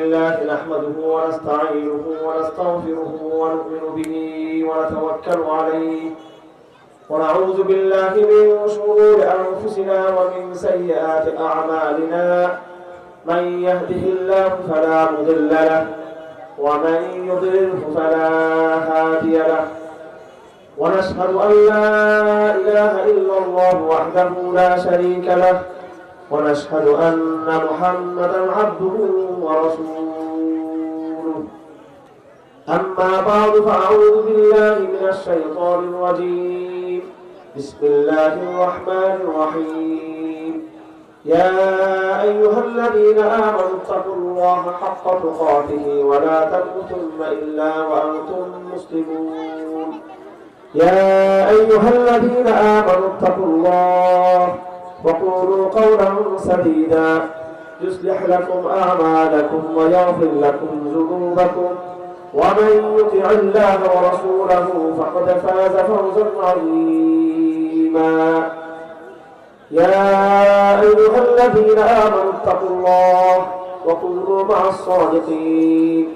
الله نحمده ونستعينه ونستغفره ونؤمن به ونتوكل عليه ونعوذ بالله من شرور أنفسنا ومن سيئات أعمالنا من يهده الله فلا مضل له ومن يضلله فلا هادي له ونشهد أن لا إله إلا الله وحده لا شريك له ونشهد أن محمدا عبده ورسوله أما بعد فأعوذ بالله من الشيطان الرجيم بسم الله الرحمن الرحيم يا أيها الذين آمنوا اتقوا الله حق تقاته ولا تموتن إلا وأنتم مسلمون يا أيها الذين آمنوا اتقوا الله وقولوا قولا سديدا يصلح لكم أعمالكم ويغفر لكم ذنوبكم ومن يطع الله ورسوله فقد فاز فوزا عظيما يا أيها الذين آمنوا اتقوا الله وكونوا مع الصادقين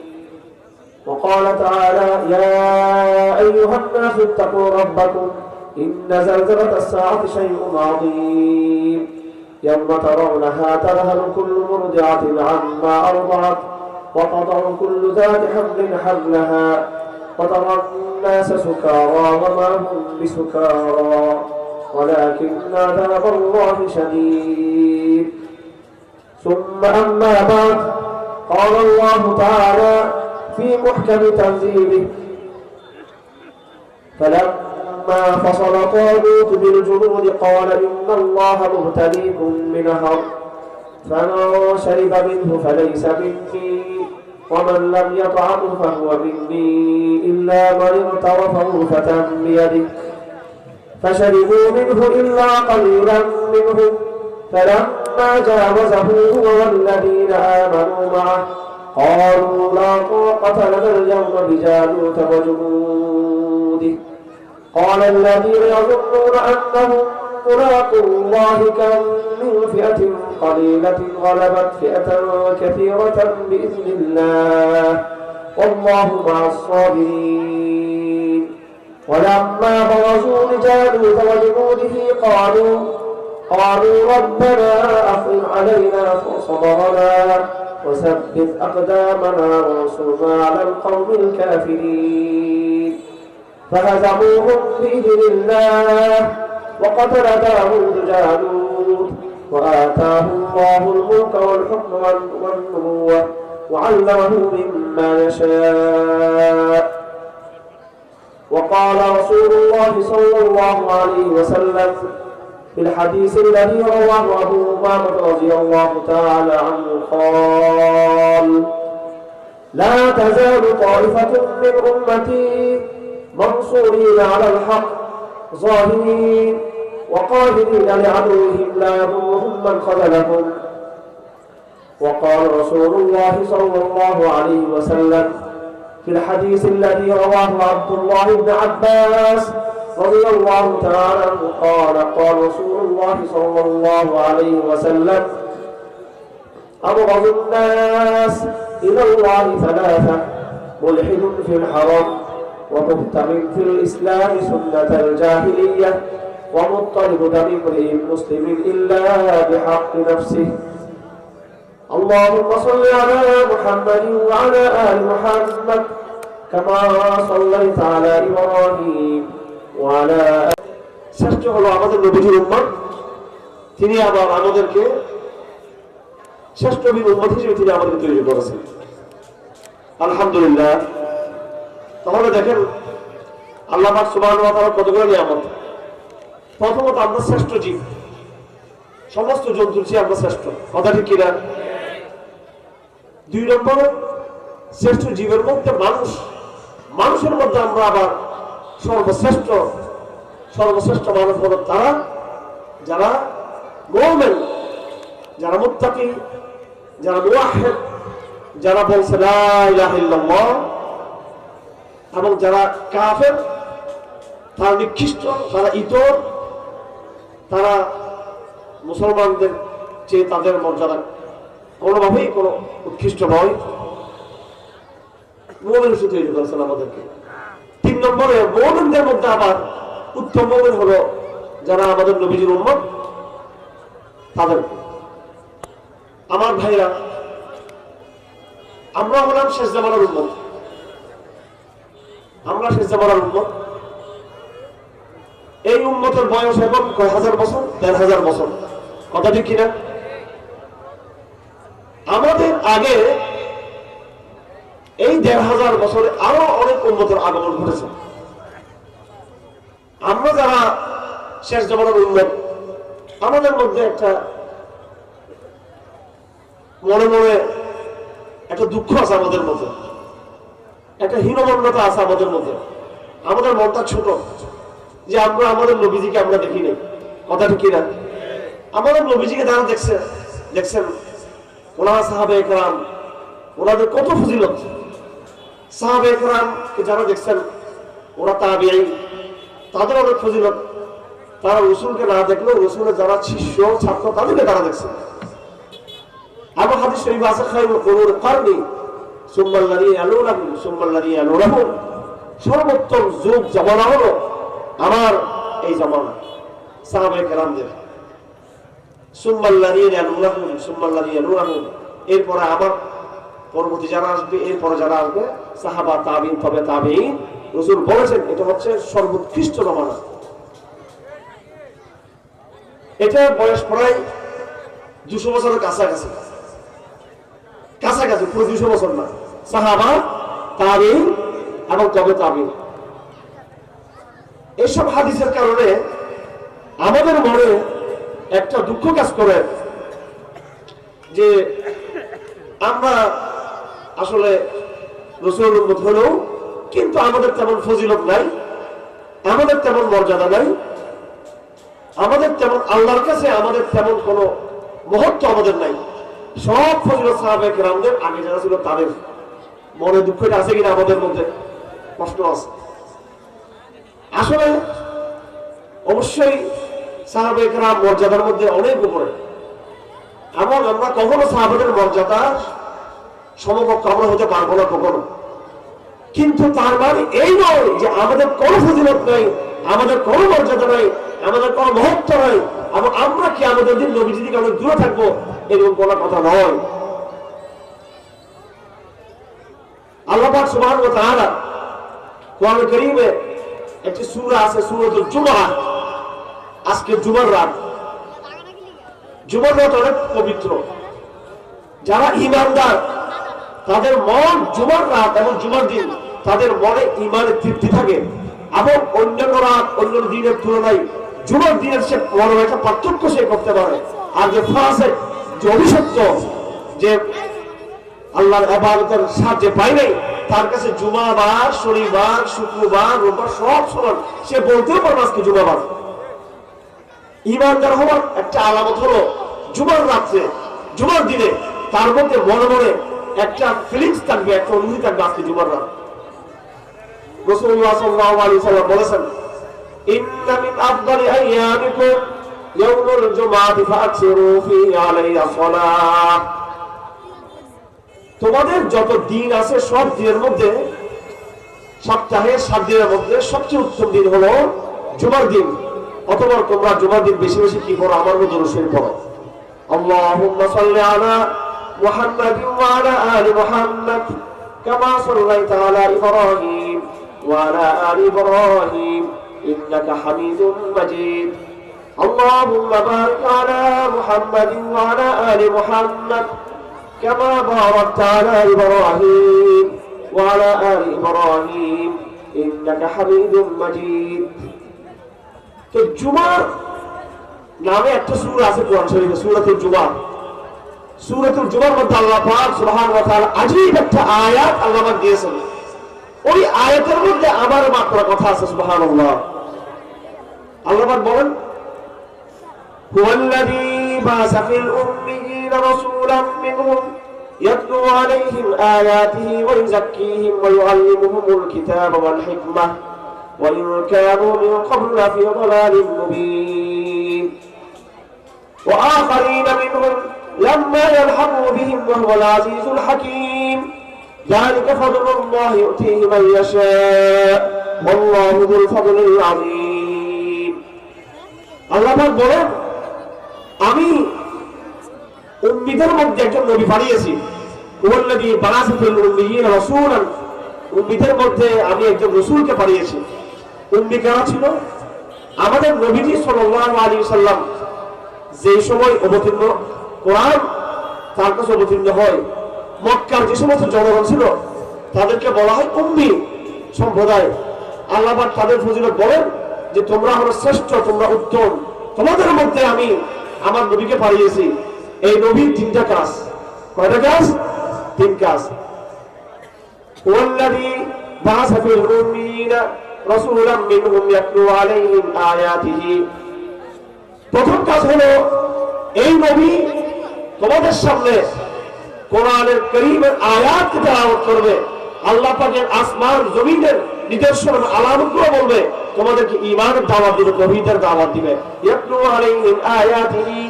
وقال تعالى يا أيها الناس اتقوا ربكم إن زلزلة الساعة شيء عظيم يوم ترونها تذهل كل مرضعة عما أرضعت وتضع كل ذات حمل حملها وترى الناس سكارى وما هم بسكارى ولكن عذاب الله شديد ثم أما بعد قال الله تعالى في محكم تنزيله فلما فصل طالوت بالجنود قال إن الله مبتليكم بنهر فمن شرب منه فليس مني ومن لم يطعمه فهو مني إلا من اغترفه فتم بيده فشربوا منه إلا قليلا منهم فلما جاوزه هو والذين آمنوا معه قالوا لا طاقة لنا اليوم بجالوت وجنوده قال الذين يظنون أنهم ملاقو الله كم من فئة قليلة غلبت فئة كثيرة بإذن الله والله مع الصابرين ولما برزوا لجالوت وجنوده قالوا ربنا أفرغ علينا صبرنا وثبت أقدامنا وانصرنا على القوم الكافرين فهزموهم بإذن الله وقتل داود جالوت وآتاه الله الملك والحكم والنبوة وعلمه مما يشاء وقال رسول الله صلى الله عليه وسلم في الحديث الذي رواه أبو أمامة رضي الله تعالى عنه قال لا تزال طائفة من أمتي منصورين على الحق ظاهرين وقاهرين لعدوهم لا يضرهم من خذلهم وقال رسول الله صلى الله عليه وسلم في الحديث الذي رواه عبد الله بن عباس رضي الله تعالى عنه قال رسول الله صلى الله عليه وسلم أبغض الناس إلى الله ثلاثة ملحد في الحرام ومهتم في الإسلام سنة الجاهلية ومضطرب دم امرئ مسلم إلا بحق نفسه اللهم صل على محمد وعلى آل محمد كما صليت على إبراهيم وعلى শ্রেষ্ঠ হলো আমাদের নবীর উম্মত তিনি আবার আমাদেরকে শ্রেষ্ঠ নবীর উম্মত হিসেবে তিনি আমাদেরকে তৈরি করেছেন আলহামদুলিল্লাহ তাহলে দেখেন আল্লাহ পাক সুবহানাহু ওয়া তাআলা কতগুলো নিয়ামত প্রথমত আমরা শ্রেষ্ঠ জীব সমস্ত জন্তুর চেয়ে আমরা শ্রেষ্ঠ কথা ঠিক কিনা দুই নম্বরে শ্রেষ্ঠ জীবের মধ্যে মানুষের মধ্যে আমরা আবার সর্বশ্রেষ্ঠ মানুষ হলো তারা যারা মুমিন যারা মুত্তাকি যারা মুওয়াহহিদ যারা বলছে লা ইলাহা ইল্লাল্লাহ এবং যারা কাফের তারা নিকৃষ্ট তারা ইতর তারা মুসলমানদের চেয়ে তাদের মর্যাদা কোনোভাবেই কোনো উৎকৃষ্ট নয়। মুমিন শুধু তৈরি করেছেন আমাদেরকে। 3 নম্বরে মুমিনদের মধ্যে আবার উত্তম মুমিন হলো যারা আমাদের নবীজির উম্মত, তাদের। আমার ভাইরা, আমরা হলাম শেষ জামানার উম্মত। আমরা শেষ জামানার উম্মত। এই উম্মতের বয়স এখন কয় হাজার বছর? 1000 বছর। কথা ঠিক কিনা? আমাদের আগে এই 1500 বছরে আরো অনেক উম্মতের আগমন ঘটেছে। আমরা যারা শেষ জামানার উম্মত, আমাদের মধ্যে একটা মনে মনে একটা দুঃখ আছে, আমাদের মধ্যে একটা হীনমন্যতা আছে আমাদের মধ্যে। আমাদের মনটা ছোট যে আমরা আমাদের নবীজিকে আমরা দেখি নাই। কথা ঠিক কিনা? আমাদের নবীজিকে যারা দেখছেন ওনারা সাহাবে একরাম, ওনাদের কত ফজিলত। সাহাবে একরামকে যারা দেখছেন ওরা তাবেঈ, তাদের অনেক ফজিলত। তারা রাসূলকে না দেখলেও রাসূলের যারা শিষ্য ছাত্র তাদেরকে তারা দেখছেন। আবার হাদিস শরীফ আছে খায়রুল কুরুন কারনি সুম্মাল্লাযীনা ইয়ালুনাহুম সুম্মাল্লাযীনা ইয়ালুনাহুম, সর্বোত্তম যুগ জামানা হলো আমার এই জামানা, সাহাবায়ে কেরামদের। সুম্মাল্লাযীনা ইয়ালুনাহুম সুম্মাল্লাযীনা ইয়ালুনাহুম, এরপরে আবার পরবর্তী যারা আসবে, এরপরে যারা আসবে সাহাবা, তাবিঈন, তবে তাবিঈন। রাসূল বলেছেন এটা হচ্ছে সর্বোৎকৃষ্ট জামানা। এটা বয়স প্রায় 200 বছরের কাছাকাছি, পুরো 200 বছর না। সাহাবা, তাবিঈন এবং তবে তাবিঈন। এইসব হাদিসের কারণে আমাদের মনে একটা দুঃখ কাজ করে যে আমরা আসলে রাসূলের উম্মত হলেও কিন্তু আমাদের তেমন ফজিলত নাই, আমাদের তেমন মর্যাদা নাই, আমাদের তেমন আল্লাহর কাছে আমাদের তেমন কোনো মহত্ব আমাদের নাই। সব ফজিলত সাহাবায়ে কেরামদের, আগে যারা ছিল তাদের। মনে দুঃখটা আছে কিনা? আমাদের মধ্যে কষ্ট আছে। আসলে অবশ্যই সাহাবায়ে কেরাম মর্যাদার মধ্যে অনেক উপরে, এবং আমরা কখনো সাহাবাদের মর্যাদা সমকক্ষ আমরা হতে পারবো না কখনো। কিন্তু তার মানে এই নয় যে আমাদের কোনো ফজিলত নাই, আমাদের কোনো মর্যাদা নাই, আমাদের কোনো মহত্ব নাই, এবং আমরা কি আমাদের দিন নবীজি থেকে অনেক দূরে থাকবো, এরকম কোনো কথা নয়। আল্লাহ পাক সুবহানাহু ওয়া তাআলা কোরআন কারীমে একটি সূরা আছে, সূরাতুল জুমআহ। আজকে জুমার রাত, জুমার রাত অনেক পবিত্র। যারা ঈমানদার তাদের মন জুমার রাত এবং জুমার দিন তাদের মনে ঈমানের তৃপ্তি থাকে, এবং অন্যান্য রাত অন্য দিনের তুলনায় জুমার দিনের সে বড় একটা পার্থক্য সে করতে পারে। আর যে ফাসিক, যে অভিশপ্ত, যে আল্লাহর ইবাদতের সাহায্য পায় নাই, তার কাছে জুমাবার, শনিবার, শুক্রবার, রোববার সব সমান। সে বলতেও পারে আজকে জুমাবার। ঈমানদার হওয়ার একটা আলামত হলো জুমার রাত্রে, জুমার দিনে তার মধ্যে মনে মনে একটা ফিলিংস থাকবে, একটা অনুভূতি থাকবে আজকে জুমার রাত। রাসূলুল্লাহ সাল্লাল্লাহু আলাইহি ওয়াসাল্লাম বলেছেন, ইন্না মিন আফদালি আইয়ামিকুম ইয়াউমুল জুমআতি ফাকসিরু ফীহি আলাইহিস সালাহ। তোমাদের যত দিন আছে সব দিনের মধ্যে, সপ্তাহের 7 দিনের মধ্যে সবচেয়ে উত্তম দিন হলো জুমার দিন। অতঃপর তোমরা জুমার দিন বেশি বেশি কি করো? আমার মধ্যে রসুল পড়ো। আল্লাহুম্মা সাল্লি আলা মুহাম্মাদিন ওয়া আলা আলি মুহাম্মাদ কামা সাল্লাইতা আলা ইব্রাহিম ওয়া আলা আলি ইব্রাহিম ইন্নাকা হামিদুম মাজিদ। আল্লাহুম্মা বারিক আলা মুহাম্মাদিন ওয়া আলা আলি মুহাম্মাদ কামা বারাকতা আলা ইব্রাহিম ওয়া আলা আলি ইব্রাহিম ইন্নাকা হামিদুম মাজিদ। তো জুমার নামে একটা সূরা আছে কোরআন শরীফে, সূরাতুল জুমআহ। সূরাতুল জুমআর মধ্যে আল্লাহ পাক সুবহানাহু ওয়া তাআলা আজীব একটা আয়াত আল্লাহ পাক দিয়েছেন। ওই আয়াতের মধ্যে আমার মাত্র কথা আছে, সুবহানাল্লাহ। আল্লাহ পাক বলেন, হুয়াল্লাযী বা'সা ফিল উম্মিয়িনা রাসূলাম মিনহুম ইয়াতলু আলাইহিম আয়াতিহি ওয়া ইউযাক্কিহিম ওয়া ইউআল্লিমুহুমুল কিতাবা ওয়াল হিকমাহ وإن كانوا من قبل لفي ضلال مبين وآخرين منهم لما يلحقوا بهم وهو العزيز الحكيم ذلك فضل الله يؤتيه من يشاء والله ذو الفضل العظيم আল্লাহ পাক বলেন আমি উম্মীদের মধ্যে একজন নবী পাঠিয়েছি ওয়াল্লাযী বাআসা ফিল উম্মিয়িনা রাসূলান উম্মীদের মধ্যে আমি একজন রাসূলকে পাঠিয়েছি উম্মী কারা ছিল আমাদের নবীজি সাল্লাল্লাহু আলাইহি ওয়াসাল্লাম যে সময় অবতীর্ণ কোরআন তার কাছে অবতীর্ণ হয় মক্কার যে সমস্ত জনগণ ছিল তাদেরকে বলা হয় উম্মী সম্প্রদায় আল্লাহ পাক তাদের ফজিলত বলেন যে তোমরা হলো শ্রেষ্ঠ তোমরা উত্তম তোমাদের মধ্যে আমি আমার নবীকে পাঠিয়েছি এই নবীর তিনটা কাজ কয়টা কাজ তিন কাজ ওয়াল্লাযী বাআসা ফিল উম্মিয়িনা রাসূলাম মিনহুম ইয়াতলু আলাইহিম আয়াতিহি প্রথম কাজ হলো এই নবী তোমাদের সামনে কোরআনের কারীমের আয়াত তেলাওয়াত করবে আল্লাহ পাকের আসমান জমিনের নিদর্শন আলামতগুলো বলবে তোমাদেরকে ঈমানের দাওয়াত দিবে তৌহীদের দাওয়াত দিবে ইয়াতলু আলাইহিম আয়াতিহি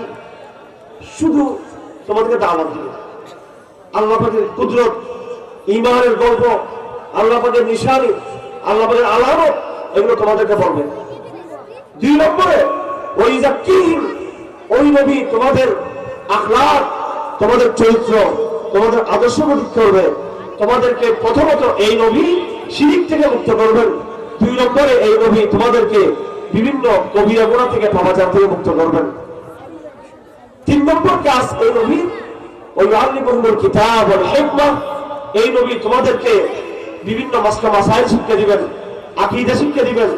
শুধু তোমাদেরকে দাওয়াত দিবে আল্লাহ পাকের কুদরত ঈমানের গল্প আল্লাহ পাকের নিশানি আল্লাহ পাকের আলামত এগুলো তোমাদেরকে বলবে দুই নম্বরে ওই যাকিহিম ওই নবী তোমাদের আখলাক তোমাদের চরিত্র তোমাদের আদর্শ গঠন করবে তোমাদেরকে প্রথমত এই নবী শিরক থেকে মুক্ত করবেন দুই নম্বরে এই নবী তোমাদেরকে বিভিন্ন কবিরা গুনাহ থেকে পাপাচার থেকে মুক্ত করবেন তিন নম্বর কাজ এই নবী ওই আল্লিমুল কিতাব ওয়াল হিকমা এই নবী তোমাদেরকে বিভিন্ন মাসাইল শিক্ষা দিবেন আকীদা শিক্ষা দিবেন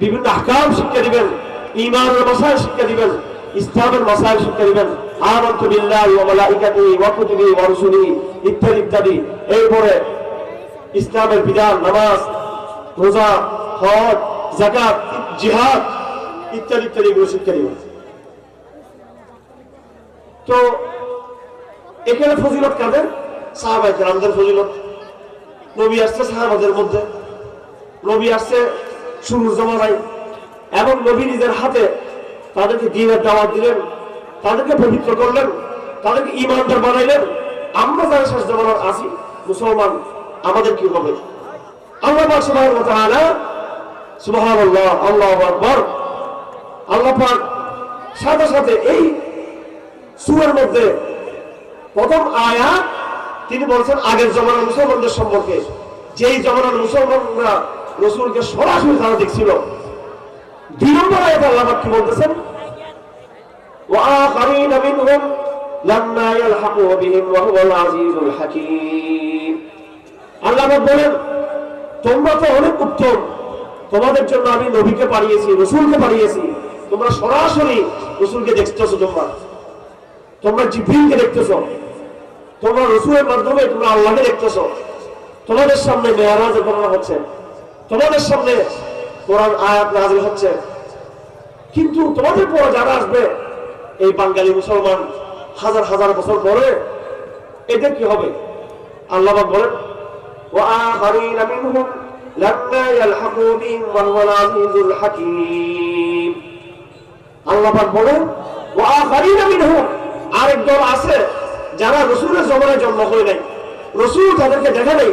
বিভিন্ন আহকাম শিক্ষা দিবেন ঈমানের মাসাইল শিক্ষা দিবেন ইসলামের মাসাইল শিক্ষা দিবেন আমানতু বিল্লাহি ওয়া মালাইকাতিহি ওয়া কুতুবিহি ওয়া রুসুলিহি ইত্যাদি ইত্যাদি এরপরে ইসলামের বিধান নামাজ রোজা হজ যাকাত জিহাদ ইত্যাদি ইত্যাদি গুলো শিক্ষা দিবেন তো এখানে ফজিলত কাদের সাহাবায়ে কেরামদের ফজিলত নবী আসছে সাহাবাদের মধ্যে নবী আসছে শুরুর জামানায় এবং নবী নিজের হাতে তাদেরকে দ্বীনের দাওয়াত দিলেন তাদেরকে পবিত্র করলেন তাদেরকে ঈমানদার বানাইলেন আমরা যারা শেষ জামানার আছি মুসলমান আমাদের কি হবে আল্লাহ পাক সুবহানাহু ওয়া তাআলা সুবহানাল্লাহ আল্লাহু আকবার আল্লাহ পাক সাথে সাথে এই সূরার মধ্যে প্রথম আয়াত তিনি বলেছেন আগের জামানার মুসলমানদের সম্পর্কে যেই জামানার মুসলমানরা রাসূলকে সরাসরি তারা দেখছিল দুই নম্বর আয়াতে আল্লাহ পাক কি বলতেছেন ওয়া আখারিনা মিনহুম লাম্মা ইয়ালহাকু বিহিম ওয়া হুয়াল আজিজুল হাকীম আল্লাহ পাক বলেন তোমরা তো অনেক উত্তম তোমাদের জন্য আমি নবীকে পাঠিয়েছি রাসূলকে পাঠিয়েছি তোমরা সরাসরি রাসূলকে দেখতেছো তোমরা জিবরিলকে দেখতেছো তোমরা রাসূলের মাধ্যমে তোমরা আল্লাহকে দেখতেছো তোমাদের সামনে মেরাজ বর্ণনা হচ্ছে তোমাদের সামনে কোরআন আয়াত নাযিল হচ্ছে কিন্তু তোমাদের পরে যারা আসবে এই বাঙালি মুসলমান হাজার হাজার বছর পরে এদের কি হবে আল্লাহ পাক বলেন ওয়া আখারিনা মিনহুম লাম্মা ইয়ালহাকু বিহিম ওয়া হুয়াল আজিজুল হাকীম আল্লাহ পাক বলেন ওয়া আখারিনা মিনহুম আরেক দল আছে যারা রাসূলের জমানায় জন্ম হয় নাই রাসূল তাদেরকে দেখে নাই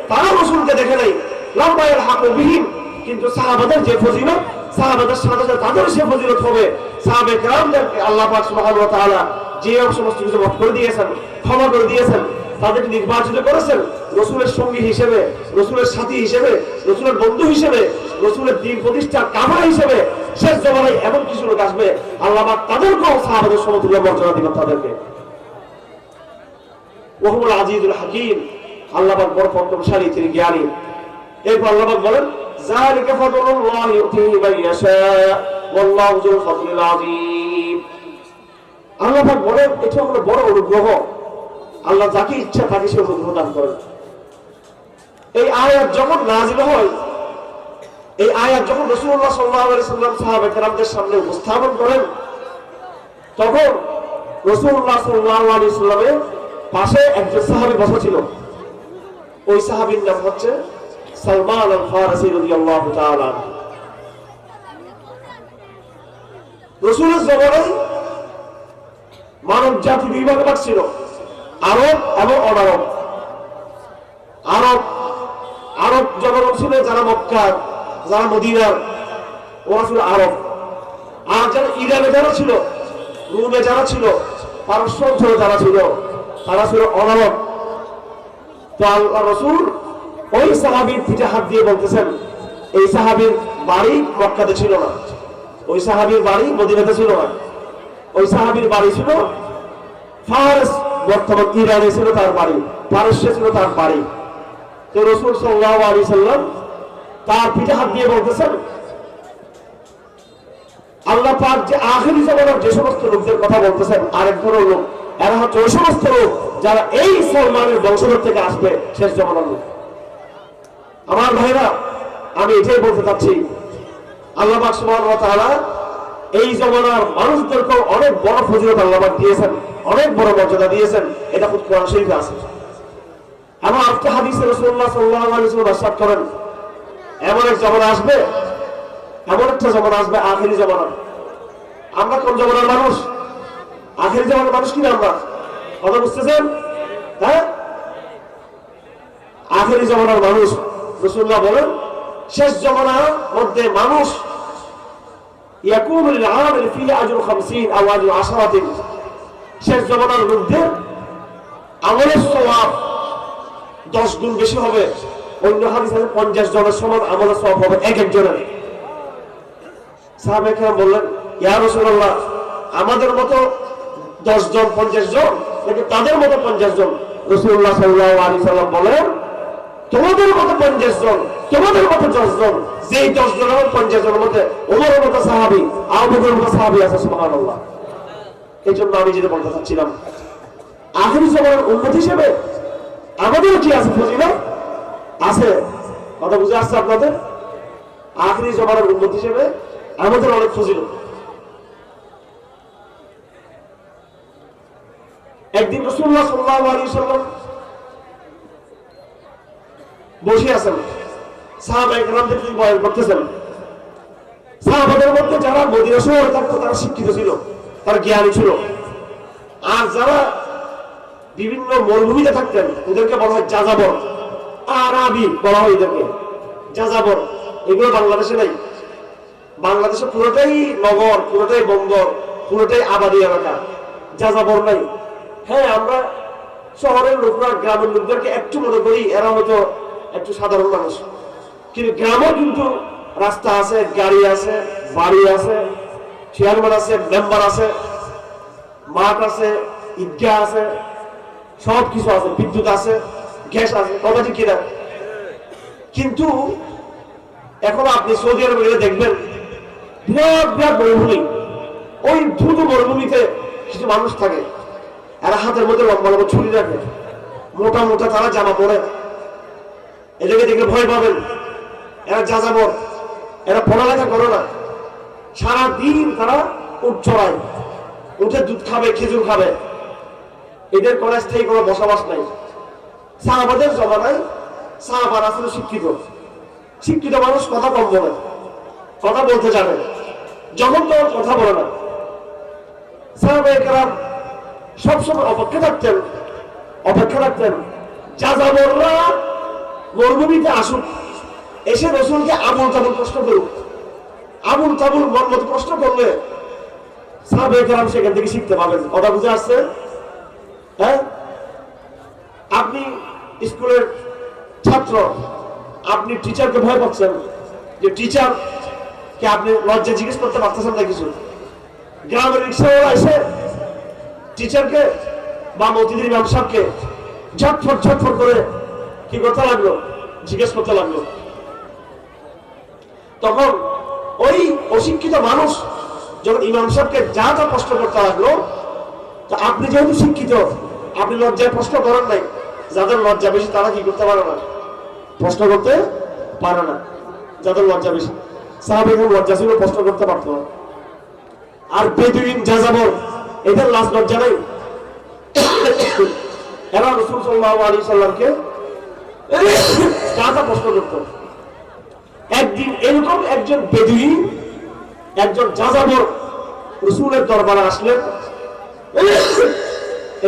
তারা রাসূলকে দেখে নাই লাম্মা ইয়ালহাকু বিহিম কিন্তু সাহাবাদের যে ফজিলত সাহাবাদের সাথে তাদের সে ফজিলত হবে সাহাবে কেরামদেরকে আল্লাহ পাক সুবহানাহু ওয়া তাআলা যে সমস্ত কিছু মাফ করে দিয়েছেন ক্ষমা করে দিয়েছেন তাদেরকে নির্বাচিত করেছেন রাসূলের সঙ্গী হিসেবে রাসূলের সাথী হিসেবে রাসূলের বন্ধু হিসেবে রাসূলের দ্বীন প্রতিষ্ঠার কাফেলা হিসেবে শেষ জামানায় এমন কিছু লোক আসবে আল্লাহ পাক তাদেরকেও সাহাবাদের সমতুল্য মর্যাদা দিবেন তাদেরকে ওয়া হুয়াল আজিজুল হাকীম আল্লাহ পাক বড় পরাক্রমশালী তিনি জ্ঞানী এরপর আল্লাহ পাক বলেন যালিকা ফাদলুল্লাহি ইউতিহি মান ইয়াশা ওয়াল্লাহু যুল ফাদলিল আযীম আল্লাহ পাক বলেন এটা হলো বড় অনুগ্রহ আল্লাহ যাকে ইচ্ছা তাকে সে অনুগ্রহ দান করেন এই আয়াত যখন নাযিল হয় এই আয়াত যখন রাসূলুল্লাহ সাল্লাল্লাহু আলাইহি ওয়াসাল্লাম সাহাবা কেরামদের সামনে উপস্থাপন করেন তখন রাসূলুল্লাহ সাল্লাল্লাহু আলাইহি ওয়াসাল্লামের পাশে একজন সাহাবী বসা ছিল ওই সাহাবীর নাম হচ্ছে সালমান আল ফারসি রাদিয়াল্লাহু তাআলা রাসূলের জমানায় মানব জাতি দুই ভাগে ভাগ ছিল, আরব এবং অনারব। আরব আরব জনগণ ছিল যারা মক্কার, যারা মদিনার, ওরা ছিল আরব। আর যারা ইরানে যারা ছিল, রোমে যারা ছিল, পারস্য অঞ্চলে যারা ছিল, তারা ছিল অনারব। তো আল্লাহ রাসূল ওই সাহাবীর পিঠে হাত দিয়ে বলতেছেন, এই সাহাবীর বাড়ি মক্কাতে ছিল না, ওই সাহাবীর বাড়ি মদিনাতে ছিল না, ওই সাহাবীর বাড়ি ছিল ফারস, বর্তমান ইরানে ছিল তার বাড়ি, পারস্যে ছিল তার বাড়ি। তো রাসূল সাল্লাল্লাহু আলাইহি সাল্লাম তার পিঠে হাত দিয়ে বলতেছেন, আল্লাহ পাক যে আখিরি জামানার যে সমস্ত লোকদের কথা বলতেছেন, আরেক ধরনের লোক, এরা হচ্ছে ওই সমস্ত লোক যারা এই সালমানের বংশধর থেকে আসবে শেষ জামানার লোক। আমার ভাইরা, আমি এটাই বলতে চাচ্ছি, আল্লাহ পাক সুবহানাহু ওয়া তাআলা এই জামানার মানুষদেরকে অনেক বড় ফজিলত আল্লাহ পাক দিয়েছেন, অনেক বড় মর্যাদা দিয়েছেন। এটা খুব কোরআন শরীফে আছে। আমার আজকে হাদিসে রাসূলুল্লাহ সাল্লাল্লাহু আলাইহি ওয়াসাল্লাম ইরশাদ করেন, এমন এক জামানা আসবে, এমন একটা জামানা আসবে আখিরি জামানা। আমরা কোন জামানার মানুষ? আখিরি জামানার মানুষ কিনা আমরা? কথা বুঝতেছেন? হ্যাঁ, আখিরি জামানার মানুষ। রাসূলুল্লাহ বলেন, শেষ জামানার মধ্যে মানুষ ইয়াকুমু লিল আমিল ফি আজরু 50 আও আজরু 10। শেষ জামানার মধ্যে আমলের সওয়াব 10 গুণ বেশি হবে। অন্য হাদিসে 50 জনের সমান আমলের সওয়াব হবে এক একজনের। সাহাবায়ে কেরাম বললেন, ইয়া রাসূলুল্লাহ, আমাদের মতো 10 জন 50 জন নাকি তাদের মতো 50 জন? রাসূলুল্লাহ সাল্লাল্লাহু আলাইহি সাল্লাম বলেন, তোমাদের মতো 50 জন, তোমাদের মতো 10 জন। যেই 10 জন এবং 50 জনের মধ্যে ওমরের মতো সাহাবী, আবু বকরের মতো সাহাবী আছে। সুবহানাল্লাহ। এই জন্য আমি যেটা বলতে চাচ্ছিলাম, আখিরি জামানার উম্মত হিসেবে আমাদের কি আছে? ফজিলত আছে। কথা বুঝে আসছে আপনাদের? আখিরি জামানার উম্মত হিসেবে আমাদের অনেক ফজিলত। একদিন রাসূলুল্লাহ সাল্লাল্লাহু আলাইহি ওয়াসাল্লাম বসে আছেন, সাহাবায়ে কেরামদের তিনি বয়ান করতেছেন। সাহাবাদের মধ্যে যারা মদিনা শহরে থাকতো তারা শিক্ষিত ছিল, তারা জ্ঞানী ছিল। আর যারা বিভিন্ন মরুভূমিতে থাকতেন ওদেরকে বলা হয় যাযাবর, আরাবি বলা হয় এদেরকে, যাযাবর। এগুলো বাংলাদেশে নাই। বাংলাদেশে পুরোটাই নগর, পুরোটাই বন্দর, পুরোটাই আবাদী এলাকা, যাযাবর নাই। হ্যাঁ, আমরা শহরের লোকরা গ্রামের লোকদেরকে একটু মনে করি এরা হয়তো একটু সাধারণ মানুষ, কিন্তু গ্রামেও কিন্তু রাস্তা আছে, গাড়ি আছে, বাড়ি আছে, চেয়ারম্যান আছে, মেম্বার আছে, মাঠ আছে, ঈদগাহ আছে, সব কিছু আছে, বিদ্যুৎ আছে, গ্যাস আছে। কথা ঠিক কিনা? কিন্তু এখন আপনি সৌদি আরবে গেলে দেখবেন বিরাট বিরাট মরুভূমি, ওই দ্রুত মরুভূমিতে কিছু মানুষ থাকে, এরা হাতের মধ্যে লম্বা লম্বা ছুরি রাখে, মোটা মোটা তারা জামা পরে। এদেরকে দেখলে ভয় পাবেন, এরা যাযাবর, এরা পড়ালেখা করে না, সারাদিন তারা উট চড়ায়, উঠে দুধ খাবে, খেজুর খাবে। এদের কোনো স্থায়ী কোনো বসবাস নাই। সাহাবাদের জমানায় সাহাবারা ছিল শিক্ষিত, শিক্ষিত মানুষ কথা কম বলে, কথা বলতে জানে, যখন তখন কথা বলে না। সাহাবায়ে কেরাম সবসময় অপেক্ষা রাখতেন যাযাবররা মরুভূমিতে আসুক, এসে রাসূলকে আবুল তাবুল প্রশ্ন করুক। আবুল তাবুল মত প্রশ্ন করলে সাহাবায়ে কেরাম সেখান থেকে শিখতে পাবেন। কথা বুঝে আসছে? হ্যাঁ, আপনি স্কুলের ছাত্র, আপনি টিচারকে ভয় পাচ্ছেন, যে টিচারকে আপনি লজ্জা জিজ্ঞেস করতে পারতেছেন না কিছু। গ্রামের রিক্সাওয়ালা এসে টিচারকে বা মসজিদের ইমাম সাহেবকে ঝটফট করে কি করতে লাগলো? জিজ্ঞেস করতে লাগলো। তখন ওই অশিক্ষিত মানুষ যখন ইমাম সাহেবকে যা প্রশ্ন করতে লাগলো, তো আপনি যেহেতু শিক্ষিত, আপনি লজ্জায় প্রশ্ন করেন নাই। যাদের লজ্জা বেশি তারা কি করতে পারে না? প্রশ্ন করতে পারে না, যাদের লজ্জা বেশি। সাহাবাদের লজ্জা ছিল, প্রশ্ন করতে পারতো না। আর বেদুইন, যাযাবর, এদের লাজ লজ্জা নাই। এরা রাসূল সাল্লাল্লাহু আলাইহি সাল্লামকে যা প্রশ্ন করত। একদিন এরকম একজন বেদুইন, একজন যাযাবর রাসূলের দরবারে আসলেন।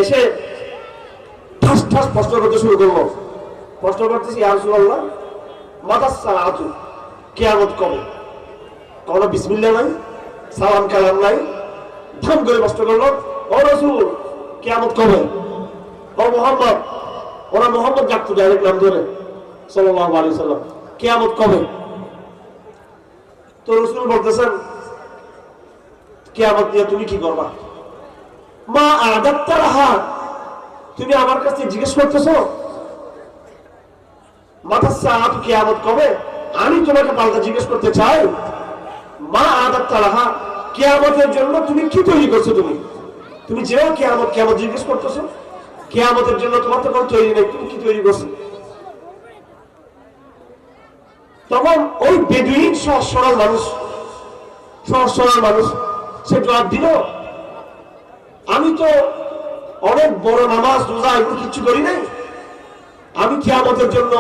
এসে ঠাস ঠাস প্রশ্ন করতে শুরু করলো। প্রশ্ন করতেছি, ইয়া রাসূলুল্লাহ, মাতাস সাআতু, কিয়ামত কবে? কোনো বিসমিল্লাহ নাই, সালাম কালাম নাই, ধাম করে প্রশ্ন করলো, ও রাসূল কিয়ামত কবে? ও মুহাম্মদ, ওরা মুহাম্মদ ডাকতো ডাইরেক্ট নাম ধরে সাল্লাল্লাহু আলাইহি সাল্লাম, কিয়ামত কবে? তো রাসূল বলতেছেন, কিয়ামত নিয়ে তুমি কি করবা? মা আদাত্তা লাহা, তুমি আমার কাছে জিজ্ঞেস করতেছো মাতাস সাআতু, কিয়ামত কবে? আমি তোমাকে পাল্টা জিজ্ঞেস করতে চাই, মা আদাত্তা লাহা, কিয়ামতের জন্য তুমি কি তৈরি করছো? তুমি যেও কিয়ামত কিয়ামত জিজ্ঞেস করতেছো, কিয়ামতের জন্য তোমার তো কোনো তৈরি নেই, তুমি কি তৈরি করছো? তখন ওই বেদুইন সহজ সরল মানুষ সে জবাব দিল, আমি তো অনেক বড় নামাজ রোজা এগুলো কিচ্ছু করি নাই, আমি কিয়ামতের জন্য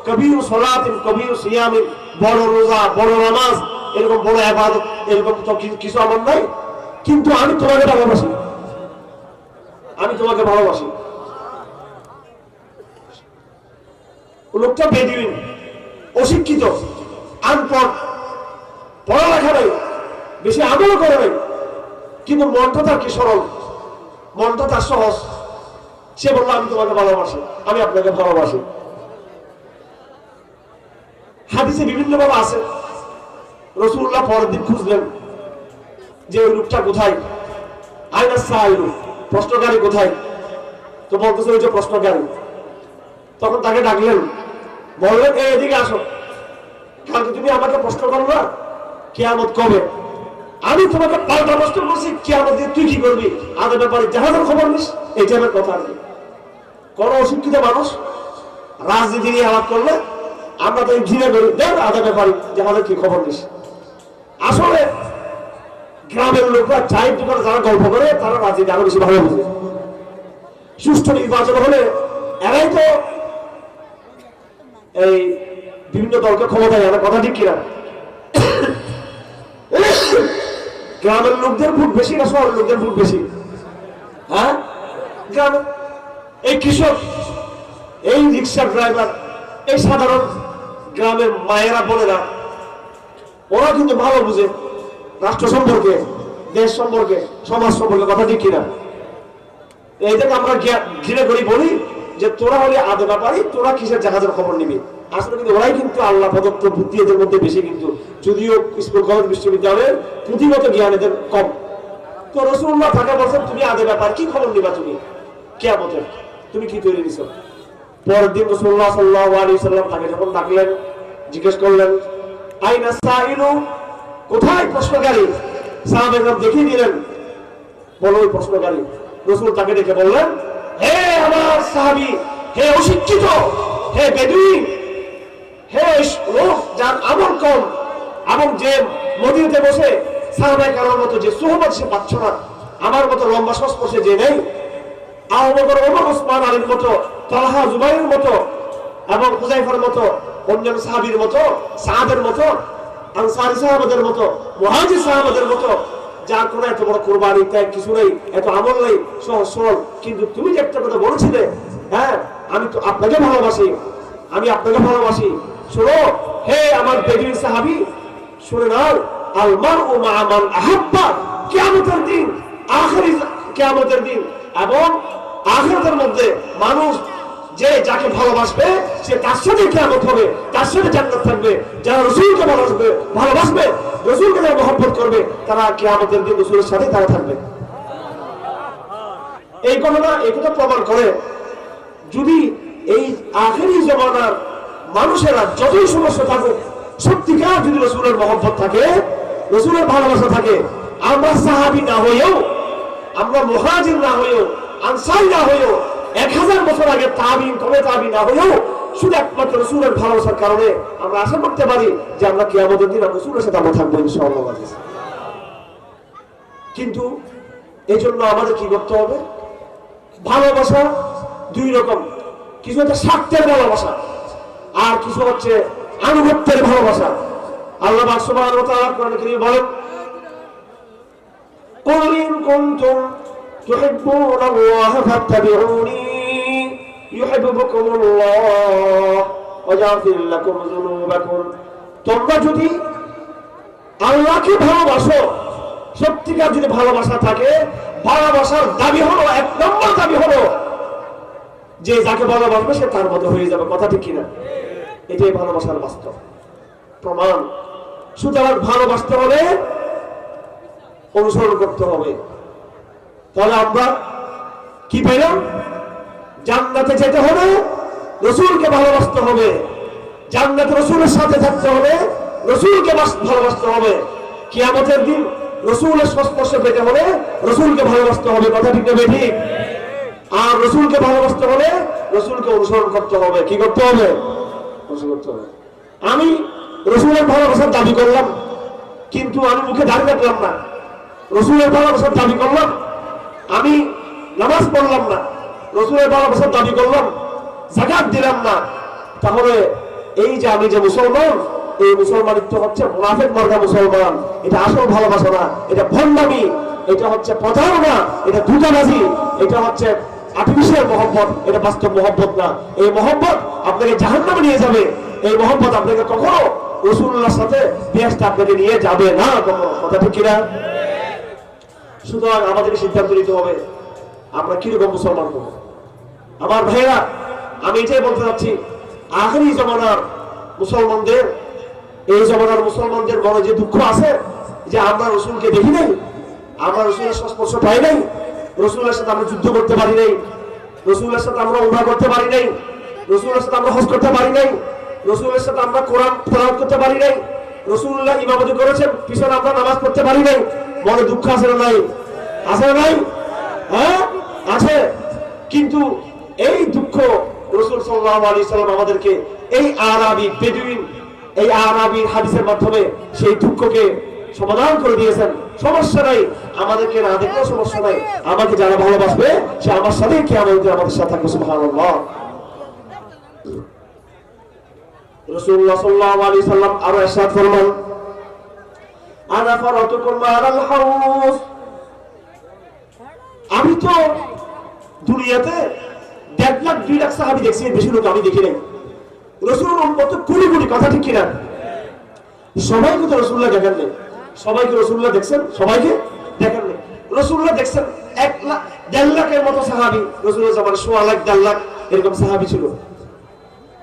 কবির সালাতিন কবির সিয়ামিন, বড় রোজা বড় নামাজ এরকম বড় ইবাদত এরকম তো কিছু আমার নাই, কিন্তু আমি তোমাকে ভালোবাসি, আমি তোমাকে ভালোবাসি। লোকটা বেদুইন, অশিক্ষিত, আনপড়, পড়ালেখা নাই, বেশি আমল করে নাই, কিন্তু মনটা তার কি সরল, মনটা তার সহজ। সে বললো, আমি তোমাকে ভালোবাসি, আমি আপনাকে ভালোবাসি। হাদিসে বিভিন্ন ভাবে আছে। রাসূলুল্লাহ পরের দিন খুঁজলেন যে ওই লোকটা কোথায়, আইনা সাইলু, প্রশ্নকারী কোথায়? তো বলতেছে ওই যে প্রশ্নকারী। তখন তাকে ডাকলেন, বললেন, এদিকে আসো, কালকে তুমি আমাকে প্রশ্ন করলা কিয়ামত কবে, আমি তোমাকে পাল্টা প্রশ্ন করছি কিয়ামত দিয়ে তুই কি করবি, আদের ব্যাপারে জাহাজের খবর নিস, এই টাইপের কথা আর কি। কোন অশিক্ষিত মানুষ রাজনীতি নিয়ে আলাপ করলে আমরা তো ঘৃণা করি, দেখ আদের ব্যাপারে জাহাজের কি খবর নিস। আসলে গ্রামের লোকরা চায়ের দোকানে যারা গল্প করে তারা রাজনীতি আরো বেশি ভালো বুঝে। সুষ্ঠু নির্বাচন হলে এরাই তো এই বিভিন্ন দলকে ক্ষমতায় আনে, কথা ঠিক কিনা? গ্রামের লোকদের ভোট বেশি না শহরের লোকদের ভোট বেশি? হ্যাঁ, গ্রামে এই কৃষক, এই রিক্সা ড্রাইভার, এই সাধারণ গ্রামের মায়েরা বোনেরা, ওরা কিন্তু ভালো বুঝে রাষ্ট্র সম্পর্কে, দেশ সম্পর্কে, সমাজ সম্পর্কে, কথা ঠিক কিনা? এই থেকে আমরা ঘৃণা করি, বলি যে তোরা হলে আদে ব্যাপারী, তোরা কিসের জাহাজের খবর নিবি। আসলে কিন্তু ওরাই কিন্তু আল্লাহ প্রদত্ত বুদ্ধি এদের মধ্যে বেশি, কিন্তু যদিও স্কুল কলেজ বিশ্ববিদ্যালয়ের পুঁথিগত জ্ঞান এদের কম। তো রাসূলুল্লাহ তাকে বলছেন, তুমি আদে ব্যাপার কি খবর নিবা, তুমি কিয়ামতের তুমি কি তৈরি নিছো? পরের দিন রাসূলুল্লাহ সাল্লাল্লাহু আলাইহি ওয়াসাল্লাম তাকে যখন ডাকলেন, জিজ্ঞেস করলেন, আইনা সাইলু, কোথায় প্রশ্নকারী? সাহাবারা দেখিয়ে দিলেন, বলো ওই প্রশ্নকারী। রাসূল তাকে দেখে বললেন, হে আমার সাহাবী, হে অশিক্ষিত, হে বেদুইন, হে লোক যার আমল কম, এবং যে মদিনাতে বসে সাহাবায়ে কেরামের মতো যে সুহবত সে পাচ্ছ না, আমার মতো লম্বা সংস্পর্শে যে নেই, আবু বকর, ওমর, ওসমান, আলীর মতো, তালহা, জুবাইরের মতো, এবং হুযায়ফার মতো, অন্যান্য সাহাবীর মতো, সাদের মতো, আনসারী সাহাবাদের মতো, মুহাজির সাহাবাদের মতো, যার কোনো এত বড় কুরবানি ত্যাগ কিছু নেই, এত আমল নেই, সহজ সরল। কিন্তু তুমি যে একটা কথা বলেছিলে, হ্যাঁ আমি তো আপনাকে ভালোবাসি, আমি আপনাকে ভালোবাসি, শোনো হে আমার বেদুইন সাহাবী, শুনে নাও, আল মারউ মা মান আহাব্বা, কিয়ামতের দিন, আখিরি কিয়ামতের দিন এবং আখিরাতের মধ্যে মানুষ যে যাকে ভালোবাসবে সে তার সাথে কিয়ামত হবে, তার সাথে জান্নাত থাকবে। যারা রাসূলকে ভালোবাসবে, রাসূলকে যারা মহব্বত করবে, তারা কিয়ামতের দিন রাসূলের সাথে তারা থাকবে। এই কথা প্রমাণ করে, যদি এই আখিরি জামানার মানুষেরা যতই সমস্যা থাকুক, সত্যিকার যদি রাসূলের মহব্বত থাকে, রাসূলের ভালোবাসা থাকে, আমরা সাহাবী না হয়েও, আমরা মুহাজির না হয়েও, আনসারী না হয়েও, 1000 বছর আগে তাবিঈন, তবে তাবিঈন না হয়েও, শুধু একমাত্র রাসূলের ভালোবাসার কারণে আমরা আশা করতে পারি যে আমরা কিয়ামতের দিন রাসূলের সাথে আমরা থাকবো ইনশাআল্লাহ। কিন্তু এই জন্য আমাদের কি করতে হবে? ভালোবাসা দুই রকম, কিছু হচ্ছে স্বার্থের ভালোবাসা, আর কিছু হচ্ছে আনুগত্যের ভালোবাসা। আল্লাহ সুবহানাহু ওয়া তাআলা কোরআনে কারীমে বলেন, কুল ইন কুনতুম তুহিব্বুনাল্লাহ ফাত্তাবিউনি ইউহিব্বুকুমুল্লাহ ওয়া ইয়াগফির লাকুম যুনুবাকুম। তোমরা যদি আল্লাহকে ভালোবাসো, সত্যিকার যদি ভালোবাসা থাকে, ভালোবাসার দাবি হলো, এক নম্বর দাবি হলো যে যাকে ভালোবাসবে সে তার মতো হয়ে যাবে। কথা ঠিক কিনা? এটাই ভালোবাসার বাস্তব প্রমাণ। সুতরাং ভালোবাসতে হলে অনুসরণ করতে হবে। তাহলে আমরা কি পেলাম? জান্নাতে যেতে হলে রাসূলকে ভালোবাসতে হবে, জান্নাতে রাসূলের সাথে থাকতে হলে রাসূলকে ভালোবাসতে হবে, কিয়ামতের দিন রাসূলের সংস্পর্শ পেতে হলে রাসূলকে ভালোবাসতে হবে। কথা ঠিক না ঠিক? আর রাসূলকে ভালোবাসতে হলে রাসূলকে অনুসরণ করতে হবে। কি করতে হবে? অনুসরণ করতে হবে। আমি রাসূলের ভালোবাসার দাবি করলাম, কিন্তু আমি মুখে দাঁড়িয়ে রাখলাম না। রাসূলের ভালোবাসার দাবি করলাম, আমি নামাজ পড়লাম না। রাসূলের ভালোবাসার দাবি করলাম, যাকাত দিলাম না। তাহলে এই যে আমি যে মুসলমান, এই মুসলমানিত্ব হচ্ছে মুনাফিক মার্কা মুসলমান। এটা আসল ভালোবাসা না, এটা ভণ্ডামি, এটা হচ্ছে প্রতারণা, এটা ধোঁকাবাজি, এটা হচ্ছে আর্টিফিশিয়াল মহব্বত, এটা বাস্তব মহব্বত না। এই মহব্বত আপনাকে জাহান্নামে নিয়ে যাবে। এই মহব্বত আপনাকে কখনো রাসূলুল্লাহর সাথে বেহেশতে আপনাকে নিয়ে যাবে না কখনো। কথা ঠিক কিনা? সুতরাং আমাদেরকে সিদ্ধান্ত নিতে হবে আমরা কিরকম মুসলমান হবো। আমার ভাইয়েরা, আমি এটাই বলতে চাচ্ছি, আখেরি জমানার মুসলমানদের, এই জমানার মুসলমানদের মনে যে দুঃখ আছে যে আমরা রাসূলকে দেখি নাই, আমরা রাসূলের সংস্পর্শ পাই নাই, রাসূলের সাথে আমরা যুদ্ধ করতে পারি নাই, রাসূলের সাথে আমরা উমরা করতে পারি নাই, রাসূলের সাথে আমরা হজ করতে পারি নাই, রাসূলের সাথে আমরা কোরআন তেলাওয়াত করতে পারি নাই, রাসূলুল্লাহ ইমামতি করেছেন, পিছনে আমরা নামাজ পড়তে পারি নাই। মনে দুঃখ আছে না নাই? আছে না নাই? হ্যাঁ আছে। কিন্তু এই দুঃখ রাসূল সাল্লাল্লাহু আলাইহি সাল্লাম আমাদেরকে এই আরাবী বেদুইন, এই আরাবী হাদিসের মাধ্যমে সেই দুঃখকে সমাধান করে দিয়েছেন। সমস্যা নাই, আমাদেরকে না দেখলেও সমস্যা নাই, আমাকে যারা ভালোবাসবে সে আমার সাথে কিয়ামতে আমাদের সাথে থাকবে। সুবহানাল্লাহ। রাসূলুল্লাহ সাল্লাল্লাহু আলাইহি সাল্লাম আরো ইরশাদ ফরমান, আনা ফারাতুকুম আলাল হাউস। আমি তো দুনিয়াতে 1.5 লাখ 2 লাখ সাহাবী দেখছি, বেশি লোক আমি দেখি নাই। রাসূলুর উম্মত কোটি কোটি। কথা ঠিক কিনা? সবাইকে তো রাসূলুল্লাহ দেখেন নাই। সবাইকে রাসূলুল্লাহ দেখছেন? সবাইকে দেখেন নাই। রাসূলুল্লাহ দেখছেন 1 লাখ 1.5 লাখের মতো সাহাবী। রাসূলের জামানায় 1.5 লাখ 1.5 লাখ এরকম সাহাবী ছিল।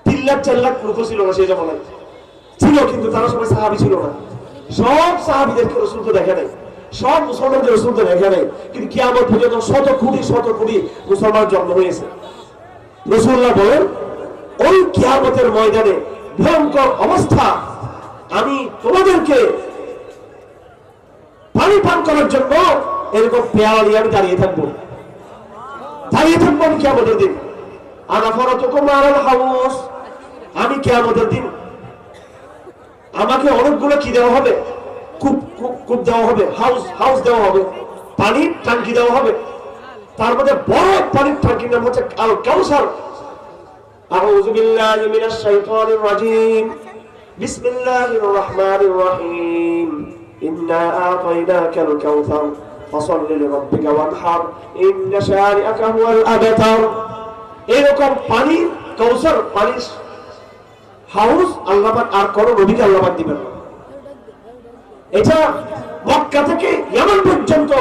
3 লাখ 4 লাখ লোক ছিল না সেই জামানায়, ছিল কিন্তু তারা সবাই সাহাবী ছিল না। সব সাহাবীদেরকে রাসূল তো দেখে নাই, সব মুসলমানদের রাসূল তো দেখে নাই। কিন্তু কিয়ামত পর্যন্ত শত কোটি মুসলমান জন্ম হয়েছে। রাসূলুল্লাহ বলেন, ওই কিয়ামতের ময়দানে ভয়ঙ্কর অবস্থা, আমি তোমাদেরকে পানি পান করার জন্য এরকম পেয়ালা নিয়ে আমি দাঁড়িয়ে থাকবো আমি কিয়ামতের দিন। আনা ফারাতুকুম আলাল হাউস। আমি কিয়ামতের দিন আমাকে অনেকগুলো কি দেওয়া হবে? কূপ দেওয়া হবে, হাউস দেওয়া হবে, পানির ট্যাঙ্কি দেওয়া হবে। তার মধ্যে বড় পানির ট্যাঙ্কির নাম হচ্ছে আল কাউসার। আউযু বিল্লাহি মিনাশ শাইতানির রাজিম। বিসমিল্লাহির রহমানির রহিম। ইন্না আতাইনাকাল কাউসার ফাসাল্লি লিরাব্বিকা ওয়ানহার ইন্না শানিআকা হুয়াল আবতার। এরকম পানি কাউসার, পানির হাউস আল্লাহ পাক আর কোন নবীকে আল্লাহ পাক দিবেন না। এটা মক্কা থেকে ইয়ামান পর্যন্ত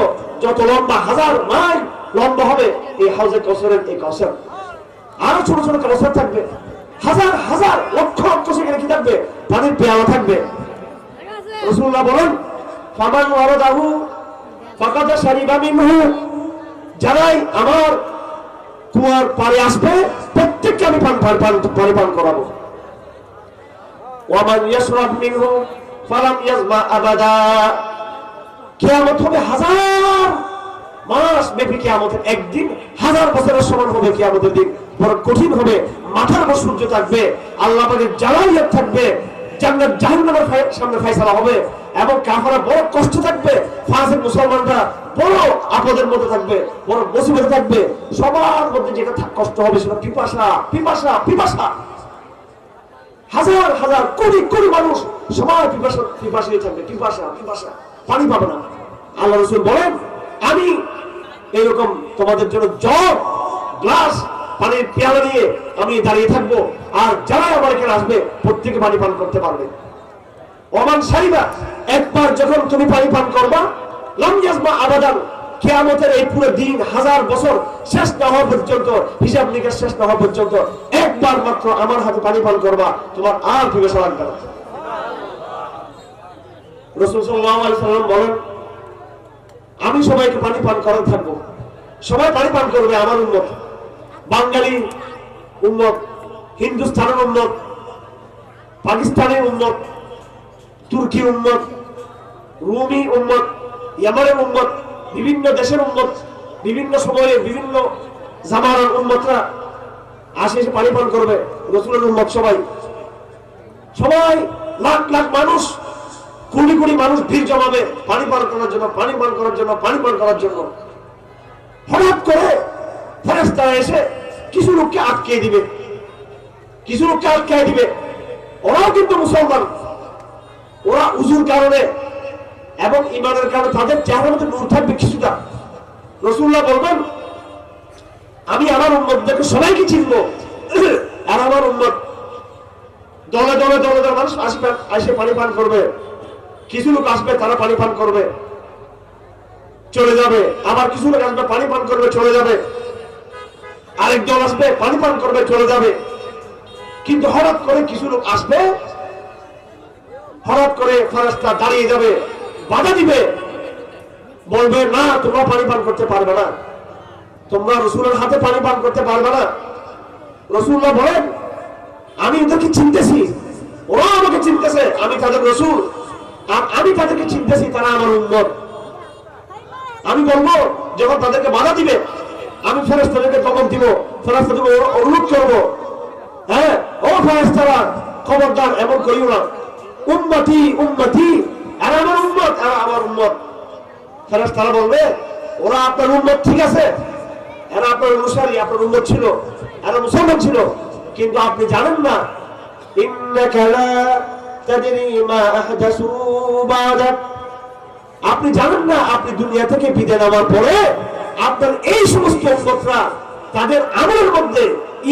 যত লম্বা, 1000 মাইল লম্বা হবে এই হাউজে কাউসারের এই কাউসার। আরো ছোট ছোট কাউসার থাকবে, হাজার লক্ষ সেখানে কি থাকবে? পানির পেয়ালা থাকবে। রাসূলুল্লাহ বলেন, ফামান ওয়ারাদাহু ফাকাদ শারিবা মিনহু। যারাই আমার কুয়ার পাড়ে আসবে প্রত্যেককে আমি পানি পান করাবো। ওয়ামান ইয়াশরাব মিনহু ফালাম ইয়াজমা আবাদা। কিয়ামত হবে 1000 মাস ব্যাপী, কিয়ামতের একদিন 1000 বছরের সমান হবে। কিয়ামতের দিন বড় কঠিন হবে, মাথার উপর সূর্য থাকবে, আল্লাহ পাকের জ্বালাইয়াত থাকবে, জান্নাত জাহান্নামের সামনে ফয়সালা হবে এবং কাফেররা বড় কষ্ট থাকবে, ফাসিক মুসলমানরা বড় আপদের মধ্যে থাকবে, বড় মুসিবতে থাকবে। সবার মধ্যে যেটা কষ্ট হবে সেটা পিপাসা। হাজার কোটি মানুষ সবাই পিপাসিত থাকবে, পিপাসা, পানি পাবে না। আল্লাহ রাসূল বলেন, আমি এরকম তোমাদের জন্য জগ গ্লাস পানির পেয়ালা নিয়ে আমি দাঁড়িয়ে থাকবো, আর যারা আমার এখানে আসবে প্রত্যেকে পানি পান করতে পারবে। ওমান সাইবা, একবার যখন তুমি পানি পান করবা, লাম ইয়াজমা আবাদান, কিয়ামতের এই পুরো দিন 1000 বছর শেষ না হওয়া পর্যন্ত, হিসাব নিকাশ শেষ না হওয়া পর্যন্ত একবার মাত্র আমার হাতে পানি পান করবা, তোমার আর পিপাসা লাগবে না। রাসূল সাল্লাল্লাহু আলাইহি ওয়াসাল্লাম বলেন, আমি সবাইকে পানি পান করাতে থাকবো, সবাই পানি পান করবে আমার উম্মত। বাঙালি উম্মত, হিন্দুস্তানের উম্মত, পাকিস্তানের উম্মত, তুর্কি উম্মত, রুমি উম্মত, ইয়ামানের উম্মত, বিভিন্ন দেশের উম্মত, বিভিন্ন সময়ে বিভিন্ন জামানার উম্মতরা আসে এসে পানি পান করবে। রাসূলের উম্মত সবাই সবাই লাখ লাখ মানুষ, কোটি কোটি মানুষ ভিড় জমাবে পানি পান করার জন্য, পানি পান করার জন্য, পানি পান করার জন্য। হঠাৎ করে ফেরেশতারা এসে কিছু লোককে আটকে দিবে, কিছু লোককে আটকে দিবে। ওরাও কিন্তু মুসলমান, ওরা উজুর কারণে এবং ইমানের কারণে তাদের চেহারার মধ্যে নূর থাকবে কিছুটা। রাসূলুল্লাহ বলবেন, আমি আমার উম্মতদেরকে সবাইকে চিনবো, আর আমার উম্মত দলে দলে দলে দলে মানুষ আসবে, এসে পানি পান করবে। কিছু লোক আসবে, তারা পানি পান করবে, চলে যাবে। আবার কিছু লোক আসবে, পানি পান করবে, চলে যাবে। আরেক দল আসবে, পানি পান করবে, চলে যাবে। কিন্তু হঠাৎ করে কিছু লোক আসবে, হঠাৎ করে ফেরেশতা দাঁড়িয়ে যাবে, বাধা দিবে, বলবে, না তোমরা পানি পান করতে পারবে না, তোমরা রাসূলের হাতে পানি পান করতে পারবে না। রাসূলুল্লাহ বলেন, আমি ওদেরকে চিনতেছি, ওরা আমাকে চিনতেছে, আমি তাদের রাসূল, আর আমি তাদেরকে চিনতেছি, তারা আমার উম্মত। আমি বলবো, যখন তাদেরকে বাধা দিবে, আমি ফেরেশতাদেরকে ধমক দিব, ফেরেশতাদেরকে অনুরোধ করবো, হ্যাঁ ও ফেরেশতারা, খবরদার এমন করিও না, উম্মতি উম্মতি, আর আমার উম্মত, আর আমার উম্মত। ফেরেশতারা বলবে, ওরা আপনার উম্মত ঠিক আছে, এরা আপনার অনুসারী, আপনার উম্মত ছিল, এরা মুসলমান ছিল, কিন্তু আপনি জানেন না, ইন্নাকা লা তাদরি মা আহদাসু বাদাক, আপনি জানেন না, আপনি দুনিয়া থেকে বিদায় নেওয়ার পরে আপনার এই সমস্ত উম্মতরা তাদের আমলের মধ্যে,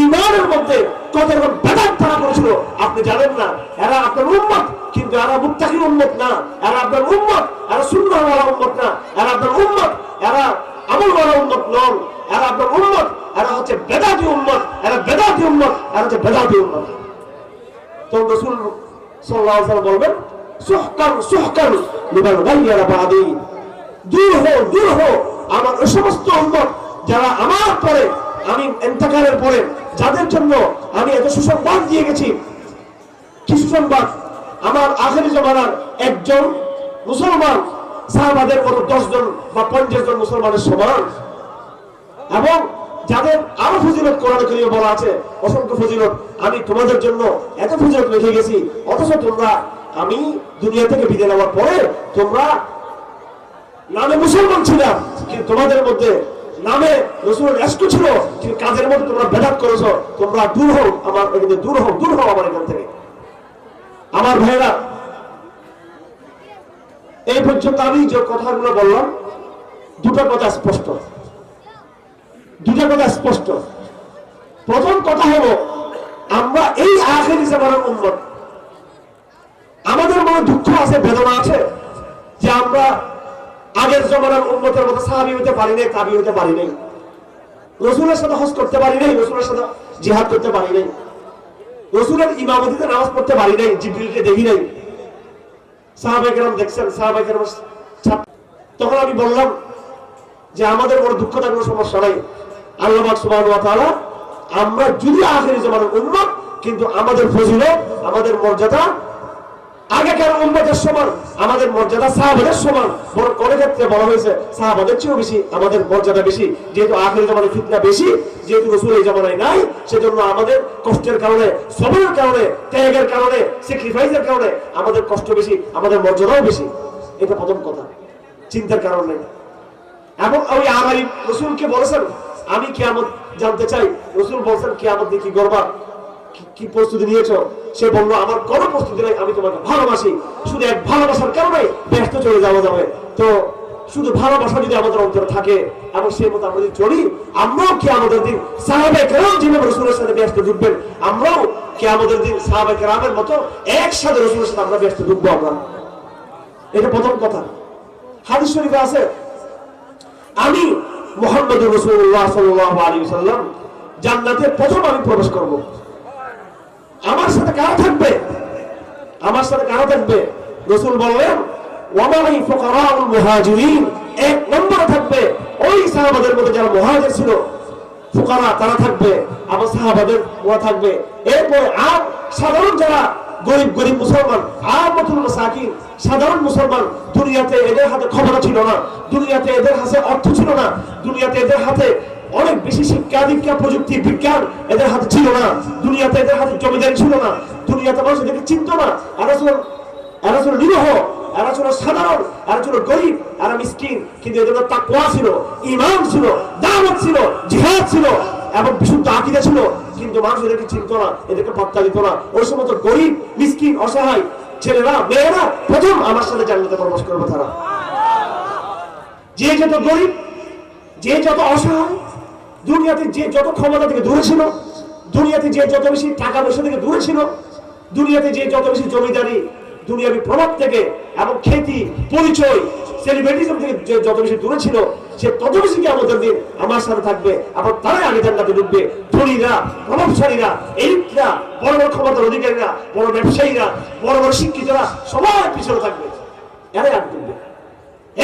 ঈমানের মধ্যে কত রকম বেদাত তারা করেছিল, আপনি জানেন না। এরা আপনার উম্মত, কিন্তু এরা মুত্তাকির উম্মত না, এরা আপনার উম্মত, এরা সুন্নাহওয়ালা উম্মত না, এরা আপনার উম্মত, এরা আমলওয়ালা উম্মত নন, এরা আপনার উম্মত, এরা হচ্ছে বেদাতি উম্মত, এরা বেদাতি উম্মত, এরা হচ্ছে বেদাতি উম্মত। তো রাসূল সাল্লাল্লাহু আলাইহি ওয়াসাল্লাম বলবেন, সুহকান সুহকান লিমান গায়্যারা বাদি, দূর হো আমার ওই সমস্ত উম্মত যারা আমার পরে, আমি ইন্তেকালের পরে যাদের জন্য আমি এত সুসংবাদ দিয়ে গেছি। কি সুসংবাদ? আমার আখেরি জামানার একজন মুসলমান সাহাবাদের মতো 10 জন বা 50 জন মুসলমানের সমান, এবং যাদের আরো ফজিলত কোরআনে কারিমে বলা আছে, অসংখ্য ফজিলত, আমি তোমাদের জন্য এত ফজিলত লিখে গেছি, অথচ তোমরা আমি দুনিয়া থেকে বিদায় নেওয়ার পরে তোমরা নামে মুসলমান ছিলাম, কিন্তু তোমাদের মধ্যে নামে রাসূলের ইশক ছিল, কিন্তু কাজের মধ্যে তোমরা বেদাত করেছো। তোমরা দূর হও আমার এখান থেকে, দূর হও আমার এখান থেকে। আমার ভাইরা, এই পর্যন্ত আমি যে কথাগুলো বললাম, দুটো কথা স্পষ্ট। প্রথম কথা হলো, আমরা এই আখিরি জামানার উম্মত, আমাদের মনে দুঃখ আছে, বেদনা আছে, যে আমরা আগের জমানার উম্মতের মতো সাহাবী হতে পারি নাই, তাবী হতে পারি নাই, রাসূলের সাথে হজ করতে পারি নাই, রাসূলের সাথে জিহাদ করতে পারি নাই, রাসূলের ইমামতিতে নামাজ পড়তে পারি নাই, জিবরিলকে দেখি নাই, সাহাবায়ে কেরাম দেখছেন, সাহাবায়ে কেরাম। তখন আমি বললাম যে আমাদের বড় দুঃখ থাকার কোনো সমস্যা নাই। আল্লাহ পাক সুবহানাহু ওয়া তাআলা, আমরা যদি আখিরি জামানার উম্মত, কিন্তু আমাদের ফজিলত, আমাদের মর্যাদা আগেকার উম্মতের সমান, আমাদের মর্যাদা সাহাবাদের সমান। বড় কোন ক্ষেত্রে বলা হয়েছে সাহাবাদের চেয়েও বেশি আমাদের মর্যাদা বেশি, যেহেতু আখিরি জামানায় ফিতনা বেশি, যেহেতু রাসূল এই জামানায় নাই, সেজন্য আমাদের কষ্টের কারণে, সবরের কারণে, ত্যাগের কারণে, স্যাক্রিফাইসের কারণে আমাদের কষ্ট বেশি, আমাদের মর্যাদাও বেশি। এটা প্রথম কথা, চিন্তার কারণ নেই। এবং ওই আগামী রাসূলকে বলেছেন, আমি কিয়ামত জানতে চাই। রাসূল বলেছেন, কিয়ামত নিয়ে কি করবা, কি প্রস্তুতি নিয়েছো? সে বলল, আমার কোনো প্রস্তুতি নেই, আমি তোমাকে ভালোবাসি, শুধু এক ভালোবাসার কারণে ব্যস্ত চলে যাওয়া যাবে। তো শুধু ভালোবাসা যদি আমাদের অন্তরে থাকে এবং সেই মতো আমরা যদি চলি, আমরাও কিয়ামতের দিন সাহাবায়ে কেরাম যেভাবে রাসূলের সাথে বেহেশতে ঢুকবেন, আমরাও কিয়ামতের দিন সাহাবায়ে কেরামের মতো একসাথে রাসূলের সাথে আমরা বেহেশতে ঢুকবো। আমরা এটা প্রথম কথা। হাদিস শরীফে আছে, আমি মুহাম্মদুর রাসূলুল্লাহ সাল্লাল্লাহু আলাইহি ওয়াসাল্লাম জান্নাতে প্রথম আমি প্রবেশ করব। আমার সাথে কারা থাকবে? আমার সাথে কারা থাকবে? রাসূল বললেন, ওয়া মাই ফুকারাউল মুহাজিরিন, এক নম্বরে থাকবে ওই সাহাবাদের মধ্যে যারা মুহাজির ছিল, ফুকারা তারা থাকবে, আবার সাহাবাদের ওরা থাকবে। এরপর আর সাধারণ যারা গরিব মুসলমান, আমতুল মাসাকিন, সাধারণ মুসলমান, দুনিয়াতে এদের হাতে ক্ষমতা ছিল না, দুনিয়াতে এদের হাতে অর্থ ছিল না, দুনিয়াতে এদের হাতে অনেক বেশি শিক্ষা দীক্ষা প্রযুক্তি বিজ্ঞান এদের হাতে ছিল না, দুনিয়াতে এদের হাতে জমিদারি ছিল না, দুনিয়াতে মানুষ এদেরকে চিনত না। এরা ছিল নিরহ, এরা ছিল সাধারণ, এরা ছিল গরিব, এরা মিসকিন, কিন্তু এদের তাকওয়া ছিল, ঈমান ছিল, দাওয়াত ছিল, জিহাদ ছিল এবং বিশুদ্ধ আকীদা ছিল, কিন্তু মানুষ এদেরকে চিনত না, এদেরকে পাত্তা দিত না। ওই সমস্ত গরিব মিসকিন অসহায় ছেলেরা মেয়েরা প্রথম আমার সাথে জান্নাতে প্রবেশ করবে। তারা যে যত গরিব, যে যত অসহায়, দুনিয়াতে যে যত ক্ষমতা থেকে দূরে ছিল, দুনিয়াতে যে যত বেশি টাকা পয়সা থেকে দূরে ছিল, দুনিয়াতে যে যত বেশি জমিদারি দুনিয়াবি প্রভাব থেকে এবং খ্যাতি পরিচয় সেলিব্রিটিজম থেকে যে যত বেশি দূরে ছিল, সে তত বেশি কিয়ামতের দিন আমার সাথে থাকবে। আবার তারাই আগে জান্নাতে ঢুকবে। ধনীরা, প্রভাবশালীরা, এলিটরা, বড় বড় ক্ষমতার অধিকারীরা, বড় ব্যবসায়ীরা, বড় বড় শিক্ষিতরা সবাই পিছনে থাকবে, এরাই আগে ঢুকবে।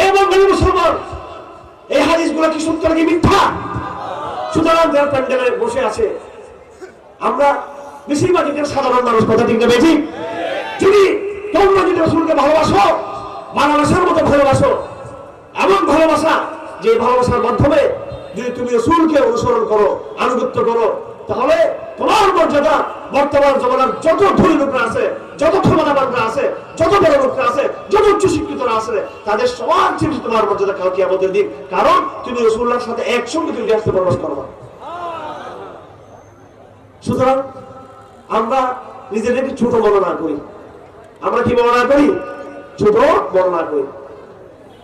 এবং মুসলমান, এই হাদিসগুলো কি সত্য নাকি মিথ্যা? সুতরাং যারা প্যান্ডেলে বসে আছে, আমরা বেশিরভাগ এখানে সাধারণ মানুষ, কথা ঠিক না বেশি? যদি তোমরা যদি রাসূলকে ভালোবাসো, ভালোবাসার মতো ভালোবাসো, এমন ভালোবাসা যে ভালোবাসার মাধ্যমে যদি তুমি রাসূলকে অনুসরণ করো, আনুগত্য করো, তাহলে তোমার মর্যাদা বর্তমান জমানার যত ধনী লোকরা আছে, যত ক্ষমতাবানরা আছে, যত বড় লোকরা আছে, যত উচ্চ শিক্ষিতরা আছে, তাদের সবার চেয়ে তোমার মর্যাদা কাল কিয়ামতের দিন। কারণ তুমি রাসূলুল্লাহর সাথে একসঙ্গে তুমি বেহেশতে প্রবেশ করবে। সুতরাং আমরা নিজেদেরকে ছোট মনে না করি। আমরা কি মনে না করি? ছোট মনে না করি।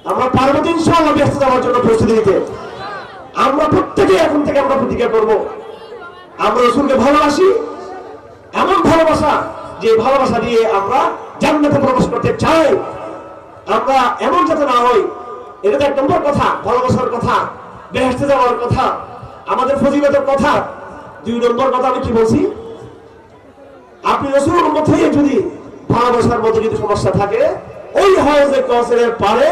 আমরা পারবো ইনশাআল্লাহ বেহেশতে যাওয়ার জন্য প্রস্তুতি নিতে। আমরা প্রত্যেকে এখন থেকে আমরা প্রতিজ্ঞা করব, আমরা রাসূলকে ভালোবাসি, এমন ভালোবাসা যে ভালোবাসা দিয়ে আমরা জান্নাতে প্রবেশ করতে চাই। আমরা এমন যাতে না হই, এটা তো এক নম্বর কথা, ভালোবাসার কথা, বেহেশতে যাওয়ার কথা, আমাদের ফজিলতের কথা। দুই নম্বর কথা আমি কি বলছি? আপনি রাসূলের উম্মত হয়ে যদি ভালোবাসার মধ্যে যদি সমস্যা থাকে, ওই হাউজে কাউসারের পারে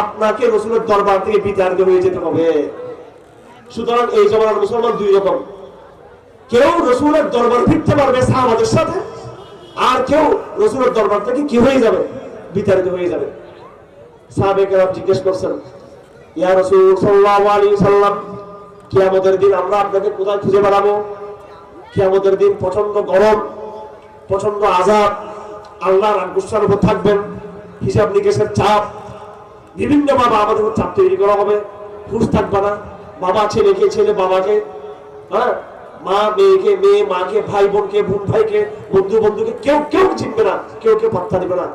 আপনাকে রাসূলের দরবার থেকে বিতাড়িত হয়ে যেতে হবে। সুতরাং এই জমানার মুসলমান দুই রকম, কেউ রাসূলের দরবার ফিরতে পারবে সাহাবাদের সাথে, আর কেউ রাসূলের দরবার থেকে কি হয়ে যাবে? বিতাড়িত হয়ে যাবে। সাহাবায়ে কেরাম জিজ্ঞেস করছেন, ইয়া রাসূল সাল্লাল্লাহু আলাইহি ওয়াসাল্লাম, কিয়ামতের দিন আমরা আপনাকে কোথায় খুঁজে বেড়াবো? কিয়ামতের দিন প্রচন্ড গরম, প্রচন্ড আযাব, আল্লাহর গুসার উপর থাকবেন, হিসাব নিকেশের চাপ, বিভিন্ন ভাবে আমাদের উপর চাপ তৈরি করা হবে, হুঁশ থাকবে না। বাবা ছেলেকে, ছেলে বাবাকে, হ্যাঁ, মা মেয়েকে, মেয়ে মাকে, ভাই বোনকে, বোন ভাইকে, বন্ধু বন্ধুকে, কেউ কেউ চিনবে না, কেউ কেউ পাত্তা দিবে না,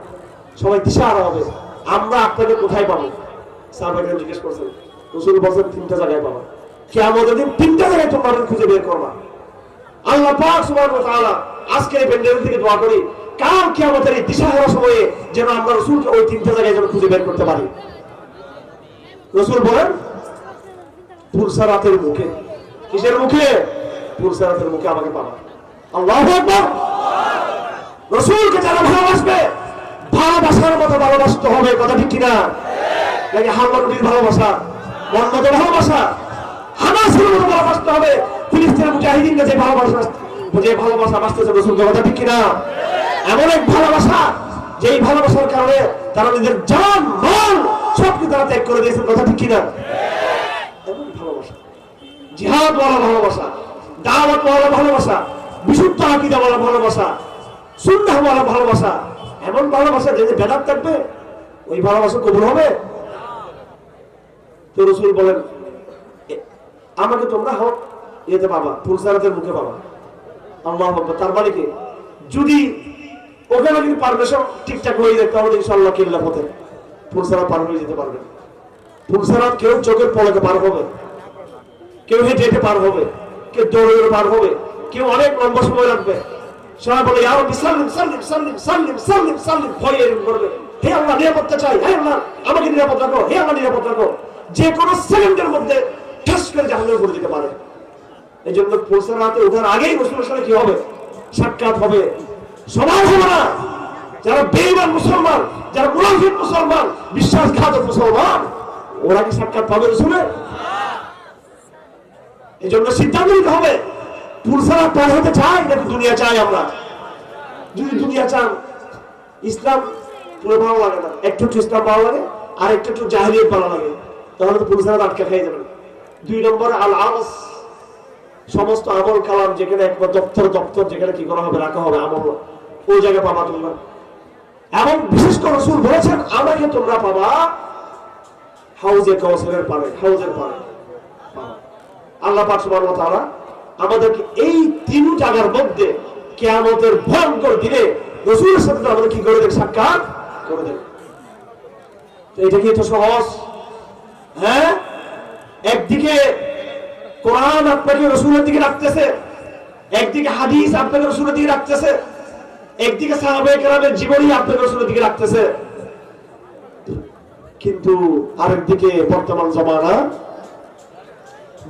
সবাই দিশাহারা হবে। আমরা আপনাকে কোথায় পাবো? সাহাবায়ে জিজ্ঞেস করছেন, রাসূল বলেন তিনটা জায়গায় পাবা। কিয়ামতের দিন তিনটা জায়গায় তোমরা খুঁজে বের করবা। আল্লাহ পাক সুবহানাহু ওয়া তাআলা আজকে এই প্যান্ডেল থেকে দোয়া করি, কাল কিয়ামতের এই দিশাহারা সময়ে যেন আমরা রাসূলকে ওই তিনটা জায়গায় যেন খুঁজে বের করতে পারি। রাসূল বলেন পুরসারাতের মুখে। কিসের মুখে? পুরসারাতের মুখে আমাকে পাবা। আল্লাহু আকবার। রাসূলকে যারা ভালোবাসবে, ভালোবাসার মতো ভালোবাসতে হবে, কথা ঠিক কিনা? নাকি হামারুটির ভালোবাসা, মন মতো ভালোবাসা, হামাসের মতো ভালোবাসতে হবে, ফিলিস্তিনের মুজাহিদিনকে যে ভালোবাসা বাঁচতেছে রাসূলকে, কথা ঠিক কিনা? এমন এক ভালোবাসা, যেই ভালোবাসার কারণে তারা নিজের জান মাল সবকে তারা ত্যাগ করে দিয়েছে, কথা ঠিক কিনা? এমন ভালোবাসা, জিহাদ ওয়ালা ভালোবাসা, দাওয়াত ওয়ালা ভালোবাসা, বিশুদ্ধ আকীদা ওয়ালা ভালোবাসা, সুন্নাহ ওয়ালা ভালোবাসা, এমন ভালোবাসা যে বেদাত থাকবে, ওই ভালোবাসা কবুল হবে? তো রাসূল বলেন আমাকে তোমরা হোক এতে পাবা, পুরসারাতের মুখে পাবা। আল্লাহু আকবার। তার মানে কি, যদি ওখানে যদি পারমিশন ঠিকঠাক হয়ে যায় তাহলে ইনশাআল্লাহ কিল্লা পথে পুরসারাত পার হয়ে যেতে পারবে। পুলসারাত কেউ চোখের পলকে পার হবে, কেউ হেঁটে হেঁটে পার হবে, কেউ দৌড়ে দৌড়ে পার হবে, কেউ অনেক লম্বা সময় লাগবে। সবাই বলে ইয়া রাব্বি সাল্লিম সাল্লিম সাল্লিম সাল্লিম সাল্লিম সাল্লিম, ভয় এরকম করবে। হে আল্লাহ নিরাপত্তা চাই, হে আল্লাহ আমাকে নিরাপদ রাখো, হে আল্লাহ নিরাপদ রাখো। যে কোনো সেকেন্ডের মধ্যে ঠাস করে জাহান্নামে পড়ে যেতে পারে। এই জন্য পুলসারাতে ওঠার আগেই রাসূলের সাথে কি হবে? সাক্ষাৎ হবে। সবাই হবে না, যারা বেঈমান মুসলমান, যারা মুনাফিক মুসলমান, বিশ্বাসঘাতক মুসলমান, ওরা কি সাক্ষাৎ পাবে রাসূলের? এই জন্য সিদ্ধান্ত নিতে হবে, পুলসারাত পার হতে চাই নাকি দুনিয়া চাই আমরা? যদি দুনিয়া চান, ইসলাম পুরো ভালো লাগে না, একটু একটু ইসলাম ভালো লাগে আর একটু একটু জাহেলিয়ত ভালো লাগে, তাহলে তো পুলসারাত আটকে খেয়ে যাবেন। 2 নম্বর আল আমস, সমস্ত আমল কালাম যেখানে একবার দপ্তর দপ্তর যেখানে কি করা হবে, রাখা হবে আমল, ওই জায়গায় পাবা তোমরা। এবং বিশেষ করে রাসূল বলেছেন আমাকে তোমরা পাবা হাউজে কাউসারের পারে, হাউজের পারে। আল্লাহ পাক সুবহানাহু ওয়া তাআলা আমাদেরকে এই তিন জায়গার মধ্যে কিয়ামতের ভয়ঙ্কর দিনে রাসূলের সাথে আমাদের কি করে দেন? সাক্ষাৎ করে দেন। এটা কি এত সহজ? হ্যাঁ, একদিকে কোরআন আপনাকে রাসূলের দিকে রাখতেছে, একদিকে হাদিস আপনাকে রাসূলের দিকে রাখতেছে, একদিকে সাহাবায়ে কেরামের জীবনী আপনাকে রাসূলের দিকে রাখতেছে, কিন্তু আরেকদিকে বর্তমান জমানা,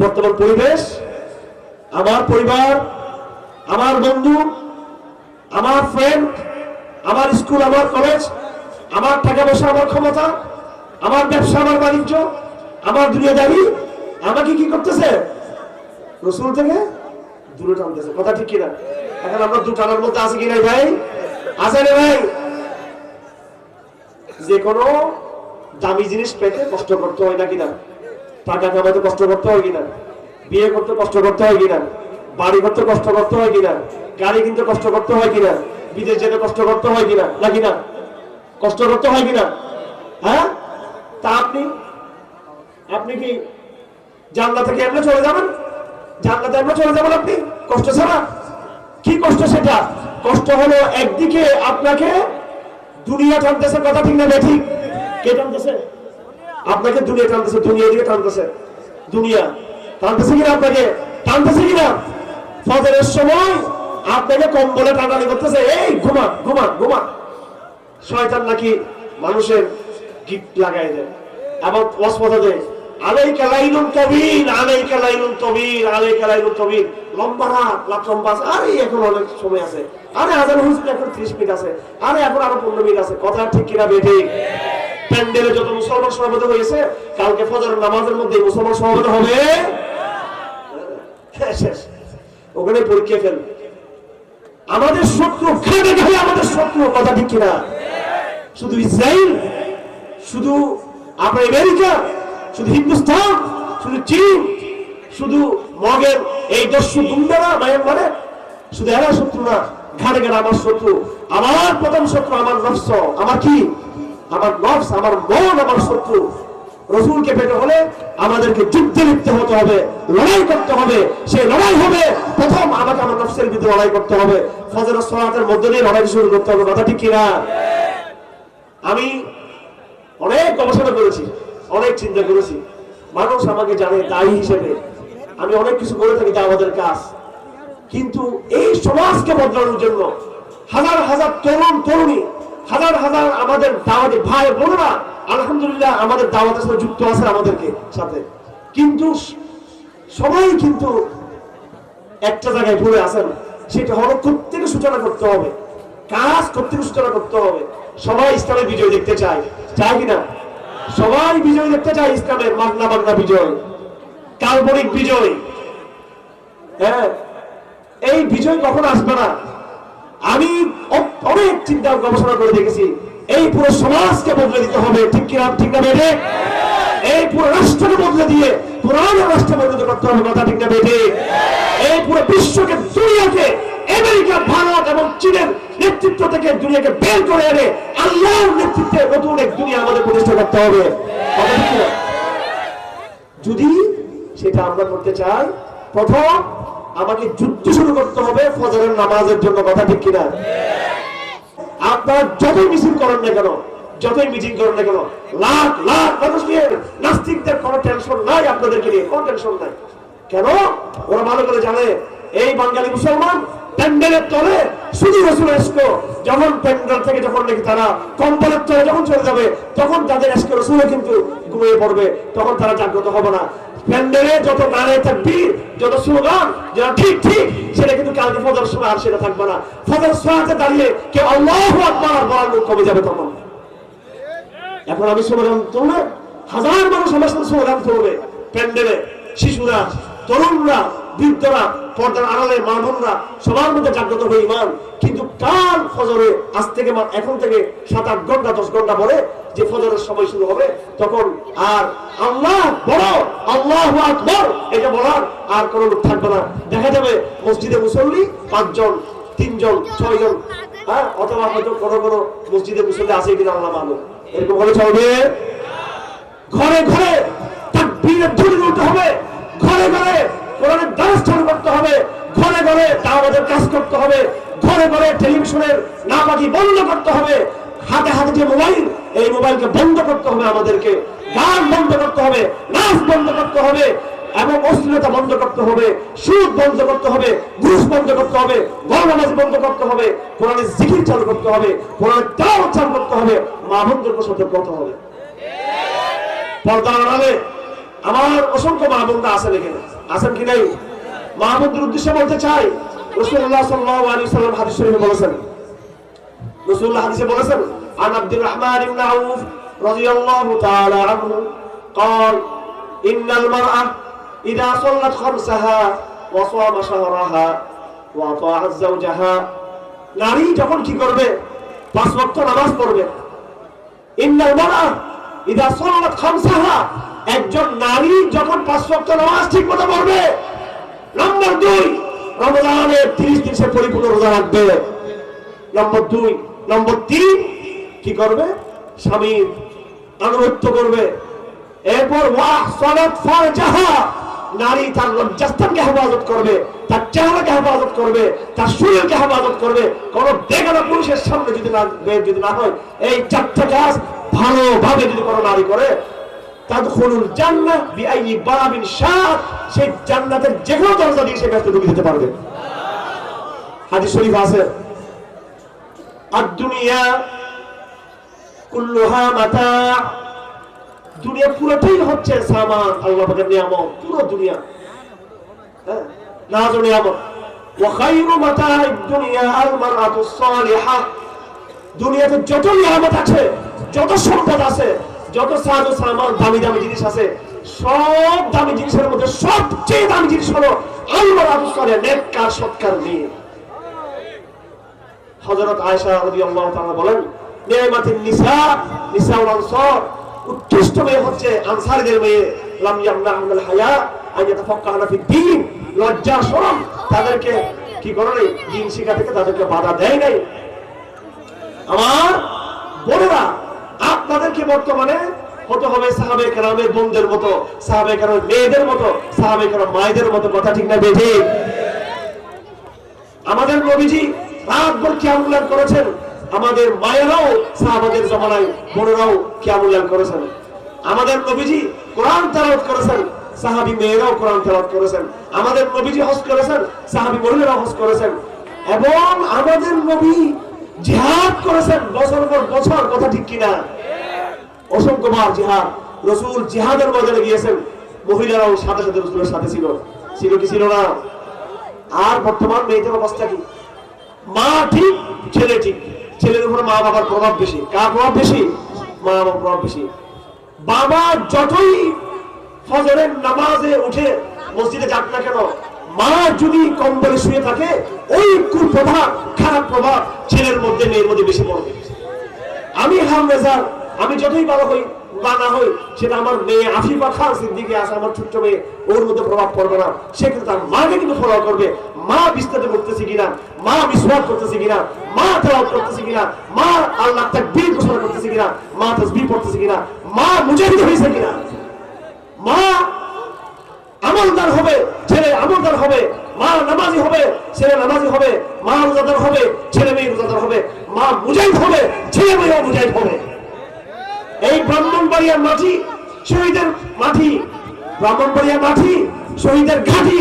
বর্তমান পরিবেশ, আমার পরিবার, আমার বন্ধু, আমার ফ্রেন্ড, আমার স্কুল, আমার কলেজ, আমার টাকা পয়সা, আমার ক্ষমতা, আমার ব্যবসা, আমার বাণিজ্য, আমার দুনিয়াদারি আমাকে কি করতেছে? রাসূল থেকে দূরে টানতেছে। কথা ঠিক কিনা? এখন আমরা দু টানার মধ্যে আছি কিনা ভাই? আছে রে ভাই? যে কোনো দামি জিনিস পেতে কষ্ট করতে হয় না কিনা? টাকা কামাতে কষ্ট করতে হয় কিনা? বিয়ে করতে কষ্ট করতে হয় কিনা? বাড়ি করতে কষ্ট করতে হয় কিনা? গাড়ি কিনতে কষ্ট করতে হয় কিনা? বিদেশ যেতে কষ্ট করতে হয় কিনা? নাকি না? কষ্ট করতে হয় কিনা? হ্যাঁ, তা আপনি কি জান্নাতে কি এমনি চলে যাবেন? জান্নাতে এমনি চলে যাবেন আপনি কষ্ট ছাড়া? কি কষ্ট সেটা? কষ্ট হলো একদিকে আপনাকে দুনিয়া টানতেছে, কথা ঠিক না বেঠিক? কে টানতেছে? আপনাকে দুনিয়া টানতেছে, দুনিয়া দিকে টানতেছে, দুনিয়া টানতেছে কিনা? আপনাকে টানতেছে কিনা? ফজরের সময় আপনাকে কম্বলে টানাটানি করতেছে, এই ঘুমা ঘুমা ঘুমা। শয়তান নাকি মানুষের গিট লাগাই দেয়, আবার ওয়াসওয়াসা দেয়, আলাইকা লাইলুন তাবিল, আলাইকা লাইলুন তাবিল, আলাইকা লাইলুন তাবিল, লম্বা রাত, রাত লম্বা আছে, আরে এখন অনেক সময় আছে, আরে আজান হইছে এখন 30 মিনিট আছে, আরে এখন আরো 15 মিনিট আছে। কথা ঠিক কিনা বেঠিক? প্যান্ডেলে যত মুসলমান সমাবেত হয়েছে, কালকে ফজরের নামাজের মধ্যে মুসলমান সমাবেত হবে, শেষ, ওখানে পরীক্ষা ফেল। আমাদের শত্রু খাবে খাবে, আমাদের শত্রু, কথা ঠিক কিনা? শুধু ইসরায়েল, শুধু আপনার আমেরিকা, শুধু হিন্দুস্তান, শুধু চীন, শুধু মগের এই দস্যু গুন্ডারা মায়ানমারে, শুধু এরা শত্রু না, ঘাড়ে ঘাড়ে আমার শত্রু। আমার প্রথম শত্রু আমার নফস, আমার কি? আমার নফস, আমার মন আমার শত্রু। রাসূলকে পেতে হলে আমাদেরকে যুদ্ধে লিপ্ত হতে হবে, লড়াই করতে হবে। সেই লড়াই হবে প্রথম আমাকে আমার নফসের বিরুদ্ধে লড়াই করতে হবে, ফজরের সালাতের মধ্যে দিয়ে লড়াই শুরু করতে হবে। কথা ঠিক কিনা? আমি অনেক গবেষণা করেছি, অনেক চিন্তা করেছি, মানুষ আমাকে জানে দায়ী হিসেবে, আমি অনেক কিছু করে থাকি আমাদের কাজ, কিন্তু এই সমাজকে বদলানোর জন্য হাজার হাজার তরুণ তরুণী, হাজার হাজার আমাদের দাওয়াতি ভাই বোনেরা আলহামদুলিল্লাহ আমাদের দাওয়াতের সাথে যুক্ত আছে আমাদেরকে সাথে, কিন্তু সবাই কিন্তু একটা জায়গায় পড়ে আছেন, সেটা হলো প্রত্যেকে সূচনা করতে হবে, কাজ প্রত্যেকে সূচনা করতে হবে। সবাই ইসলামের বিজয় দেখতে চায়, চায় কিনা? সবাই বিজয় দেখতে চায়, ইসলামের মাগনা মাগনা বিজয়, কাল্পনিক বিজয়। হ্যাঁ, এই বিজয় কখন আসবে না? আমি অনেক চিন্তা গবেষণা করে দেখেছি, এই পুরো সমাজকে বদলে দিতে হবে, ঠিক কিনা? ঠিক না বেঠে? এই পুরো রাষ্ট্রকে বদলে দিয়ে পুরানো রাষ্ট্রে পরিণত করতে হবে, কথা ঠিক না বেঠে? এই পুরো বিশ্বকে, দুনিয়াকে, আমেরিকা, ভারত এবং চীনের নেতৃত্ব থেকে দুনিয়াকে বের করে এনে আল্লাহর নেতৃত্বে নতুন এক দুনিয়া আমাদের প্রতিষ্ঠা করতে হবে, কথা ঠিক না? যদি সেটা আমরা করতে চাই, প্রথম আমাকে যুদ্ধ শুরু করতে হবে ফজরের নামাজের জন্য, কথা ঠিক কিনা? আপনারা যত মিছিল করেন না কেন, যতই মিটিং করেন না কেন, লাখ লাখ মানুষ নিয়ে, নাস্তিকদের কোনো টেনশন নাই, আপনাদেরকে নিয়ে কোনো টেনশন নাই। কেন? ওরা ভালো করে জানে এই বাঙালি মুসলমান প্যান্ডেলের তলে শুধু রসুলের এসকো, যখন প্যান্ডেল থেকে যখন নাকি তারা কম্বলের তলে যখন চলে যাবে, তখন তাদের এসকো রসুলও কিন্তু ঘুমিয়ে পড়বে, তখন তারা জাগ্রত হবে না। প্যান্ডেলে যত নারে তাকবীর, যত স্লোগান, যেটা ঠিক ঠিক, সেটা কিন্তু কালকে ফজর সময় আর সেটা থাকবে না। ফজর সালাতে দাঁড়িয়ে কেউ আল্লাহু আকবার বলার লোক কমে যাবে তখন। এখন আমি স্লোগান তুললে হাজার মানুষ আমার সাথে স্লোগান তুলবে প্যান্ডেলে, শিশুরা, তরুণরা, বৃদ্ধরা, পর্দার আড়ালে মা বোনরা, সবার মধ্যে জাগ্রত হবে ঈমান। কিন্তু কাল ফজরে আজ থেকে এখন থেকে 7-8 ঘন্টা 10 ঘন্টা পরে যে ফজরের সময় শুরু হবে, তখন আর আল্লাহ বড়, আল্লাহু আকবার এটা বলার আর কোনো লোক থাকবে না। দেখা যাবে মসজিদে মুসল্লি 5 জন, 3 জন, 6 জন, হ্যাঁ, অথবা হয়তো কোনো কোনো মসজিদে মুসল্লি আছে কিনা আল্লাহ মালুম, এরকম হলে চলবে। ঘরে ঘরে তাকবীরের ধ্বনি তুলতে হবে, ঘরে ঘরে কোরআনের দাস চালু করতে হবে, ঘরে ঘরে দাওয়াতের কাজ করতে হবে, ঘরে ঘরে টেলিভিশনের নাপাকি বন্ধ করতে হবে, হাতে হাতে যে মোবাইল, এই মোবাইলকে বন্ধ করতে হবে আমাদেরকে, গান বন্ধ করতে হবে, নাচ বন্ধ করতে হবে, এবং অশ্লীলতা বন্ধ করতে হবে, সুদ বন্ধ করতে হবে, ঘুষ বন্ধ করতে হবে, গণনামাজি বন্ধ করতে হবে, কোরআনের জিকির চালু করতে হবে, কোরআনের তেলাওয়াত চালু করতে হবে, মা বোনদেরকে সতর্ক করতে হবে। পর্দার আড়ালে আমার অসংখ্য মা বোনরা আছেন, এখানে আছেন কি নাই? মা বোনদের উদ্দেশ্যে বলতে চাই, রাসূলুল্লাহ সাল্লাল্লাহু আলাইহি ওয়াসাল্লাম হাদিস শরীফে বলেছেন, রাসূলুল্লাহ হাদিসে বলেছেন, আন আব্দুর রহমান ইবনে আউফ রাদিয়াল্লাহু তাআলা আনহু قال ان المرأة اذا صلت خمسها وصام شهرها واطاعت زوجها, নারী যখন কি করবে? 5 ওয়াক্ত নামাজ পড়বে। ইন্নাল মারআ ইযা সাল্লাত খামসাহা, একজন নারী যখন 5 ওয়াক্ত নামাজ ঠিকমতো পড়বে। নম্বর 2, রমজানের 30 দিন সে পরিপূর্ণ রোজা রাখবে। নম্বর 2, নম্বর 3 কি করবে? স্বামীর আনুগত্য করবে। এরপর ওয়াহসানাত ফারজাহা, নারী তার লজ্জাস্থানকে হেফাজত করবে, তার চেহারাকে হেফাজত করবে, তার শরীরকে হেফাজত করবে। কোন বেগানা পুরুষের সামনে যদি না হয়, এই 4টা কাজ ভালোভাবে যদি কোনো নারী করে, তাদখুলুল জান্নাহ বিআইয়ি বাবিন শাআত, সেই জান্নাতের যে কোনো দরজা দিয়ে সে ব্যস্ত ঢুকে যেতে পারবে। হাদিস শরীফ আছে, আদ-দুনিয়া কুল্লুহা মাতা', দুনিয়া পুরোটাই হচ্ছে সামান, আল্লাহ পাকের নিয়ামত, পুরো দুনিয়া হ্যাঁ নাজ নিয়ামত। ওয়া খায়রু মাতা'আদ দুনিয়া আল মারআতুস সালিহা, দুনিয়াতে যত নিয়ামত আছে, যত সম্পদ আছে, যত সাজ ও সামান, দামি দামি জিনিস আছে, সব দামি জিনিসের মধ্যে সবচেয়ে দামি জিনিস হলো আল মারআতুস সালিহা, নেককার সৎকার মেয়ে। হযরত আয়েশা রাদিয়াল্লাহু তাআলা বলেন, নিয়ামাতুন নিসা, নিসাউল আনসার, উৎকৃষ্ট মেয়ে হচ্ছে আনসারীদের মেয়ে। লাম ইয়ামনাহুল হায়া আন ইয়াতাফাক্কাহনা ফিদ-দ্বীন, লজ্জা শরম তাদেরকে কি করে নাই? দ্বীন শিক্ষা থেকে তাদেরকে বাধা দেয় নাই। আমার বোনেরা, আপনাদেরকে বর্তমানে হতে হবে সাহাবে কেরামের বোনদের মতো, সাহাবে কেরামের মেয়েদের মতো, সাহাবে কেরাম মায়েদের মতো। কথা ঠিক না বেঠি? আমাদের নবীজি রাতভর কিয়ামুল করেছেন, আমাদের মায়েরাও সাহাবাদের জামানায় বোনেরাও কিয়ামুল করেছেন। আমাদের নবীজি কোরআন তেলাওয়াত করেছেন, সাহাবী মেয়েরাও কোরআন তেলাওয়াত করেছেন। আমাদের নবীজি হজ করেছেন, সাহাবী মহিলারাও হজ করেছেন। এবং আমাদের নবী জিহাদ করেছেন বছর পর বছর। কথা ঠিক কিনা? অসংখ্যবার জিহাদ। রাসূল জিহাদের ময়দানে গিয়েছেন, মহিলারাও সাথে সাথে রাসূলের সাথে ছিল। ছিল কি ছিল না? আর বর্তমান মেয়েদের অবস্থা কি? মা ঠিক, ছেলে ঠিক। ছেলের উপরে মা বাবার প্রভাব বেশি। কার প্রভাব বেশি? মা বাবার প্রভাব বেশি। বাবা যতই ফজরের নামাজে উঠে মসজিদে যাক না কেন, মা যদি কম্বলে শুয়ে থাকে, ওই কুপ্রভাব, খারাপ প্রভাব ছেলের মধ্যে মেয়ের মধ্যে বেশি পড়বে। আমি হামরেজার, আমি যতই ভালো হই বা না হই, সেটা আমার মেয়ে আফিফা খান সিদ্দিকী আছে, আমার ছোট্ট মেয়ে, ওর মধ্যে প্রভাব পড়বে না। সে কিন্তু তার মাকে কিন্তু ফলো করবে। মা বিস্তারিত করতেছে কিনা, মা মিসওয়াক করতেছে কিনা, মা তেলাওয়াত করতেছে কিনা, মা আল্লাহ তাকবীর ঘোষণা করতেছে কিনা, মা তাসবিহ পড়তেছে কিনা, মা মুজাহিদ হয়েছে কিনা। মা আমলদার হবে, ছেলে আমলদার হবে। মা নামাজি হবে, ছেলে নামাজি হবে। মা রোজাদার হবে, ছেলে মেয়ে রোজাদার হবে। মা মুজাহিদ হবে, ছেলে মেয়েও মুজাহিদ হবে। এই ব্রাহ্মণবাড়িয়ার মাটি শহীদের মাটি, ব্রাহ্মণবাড়িয়ার মাটি শহীদের ঘাঁটি,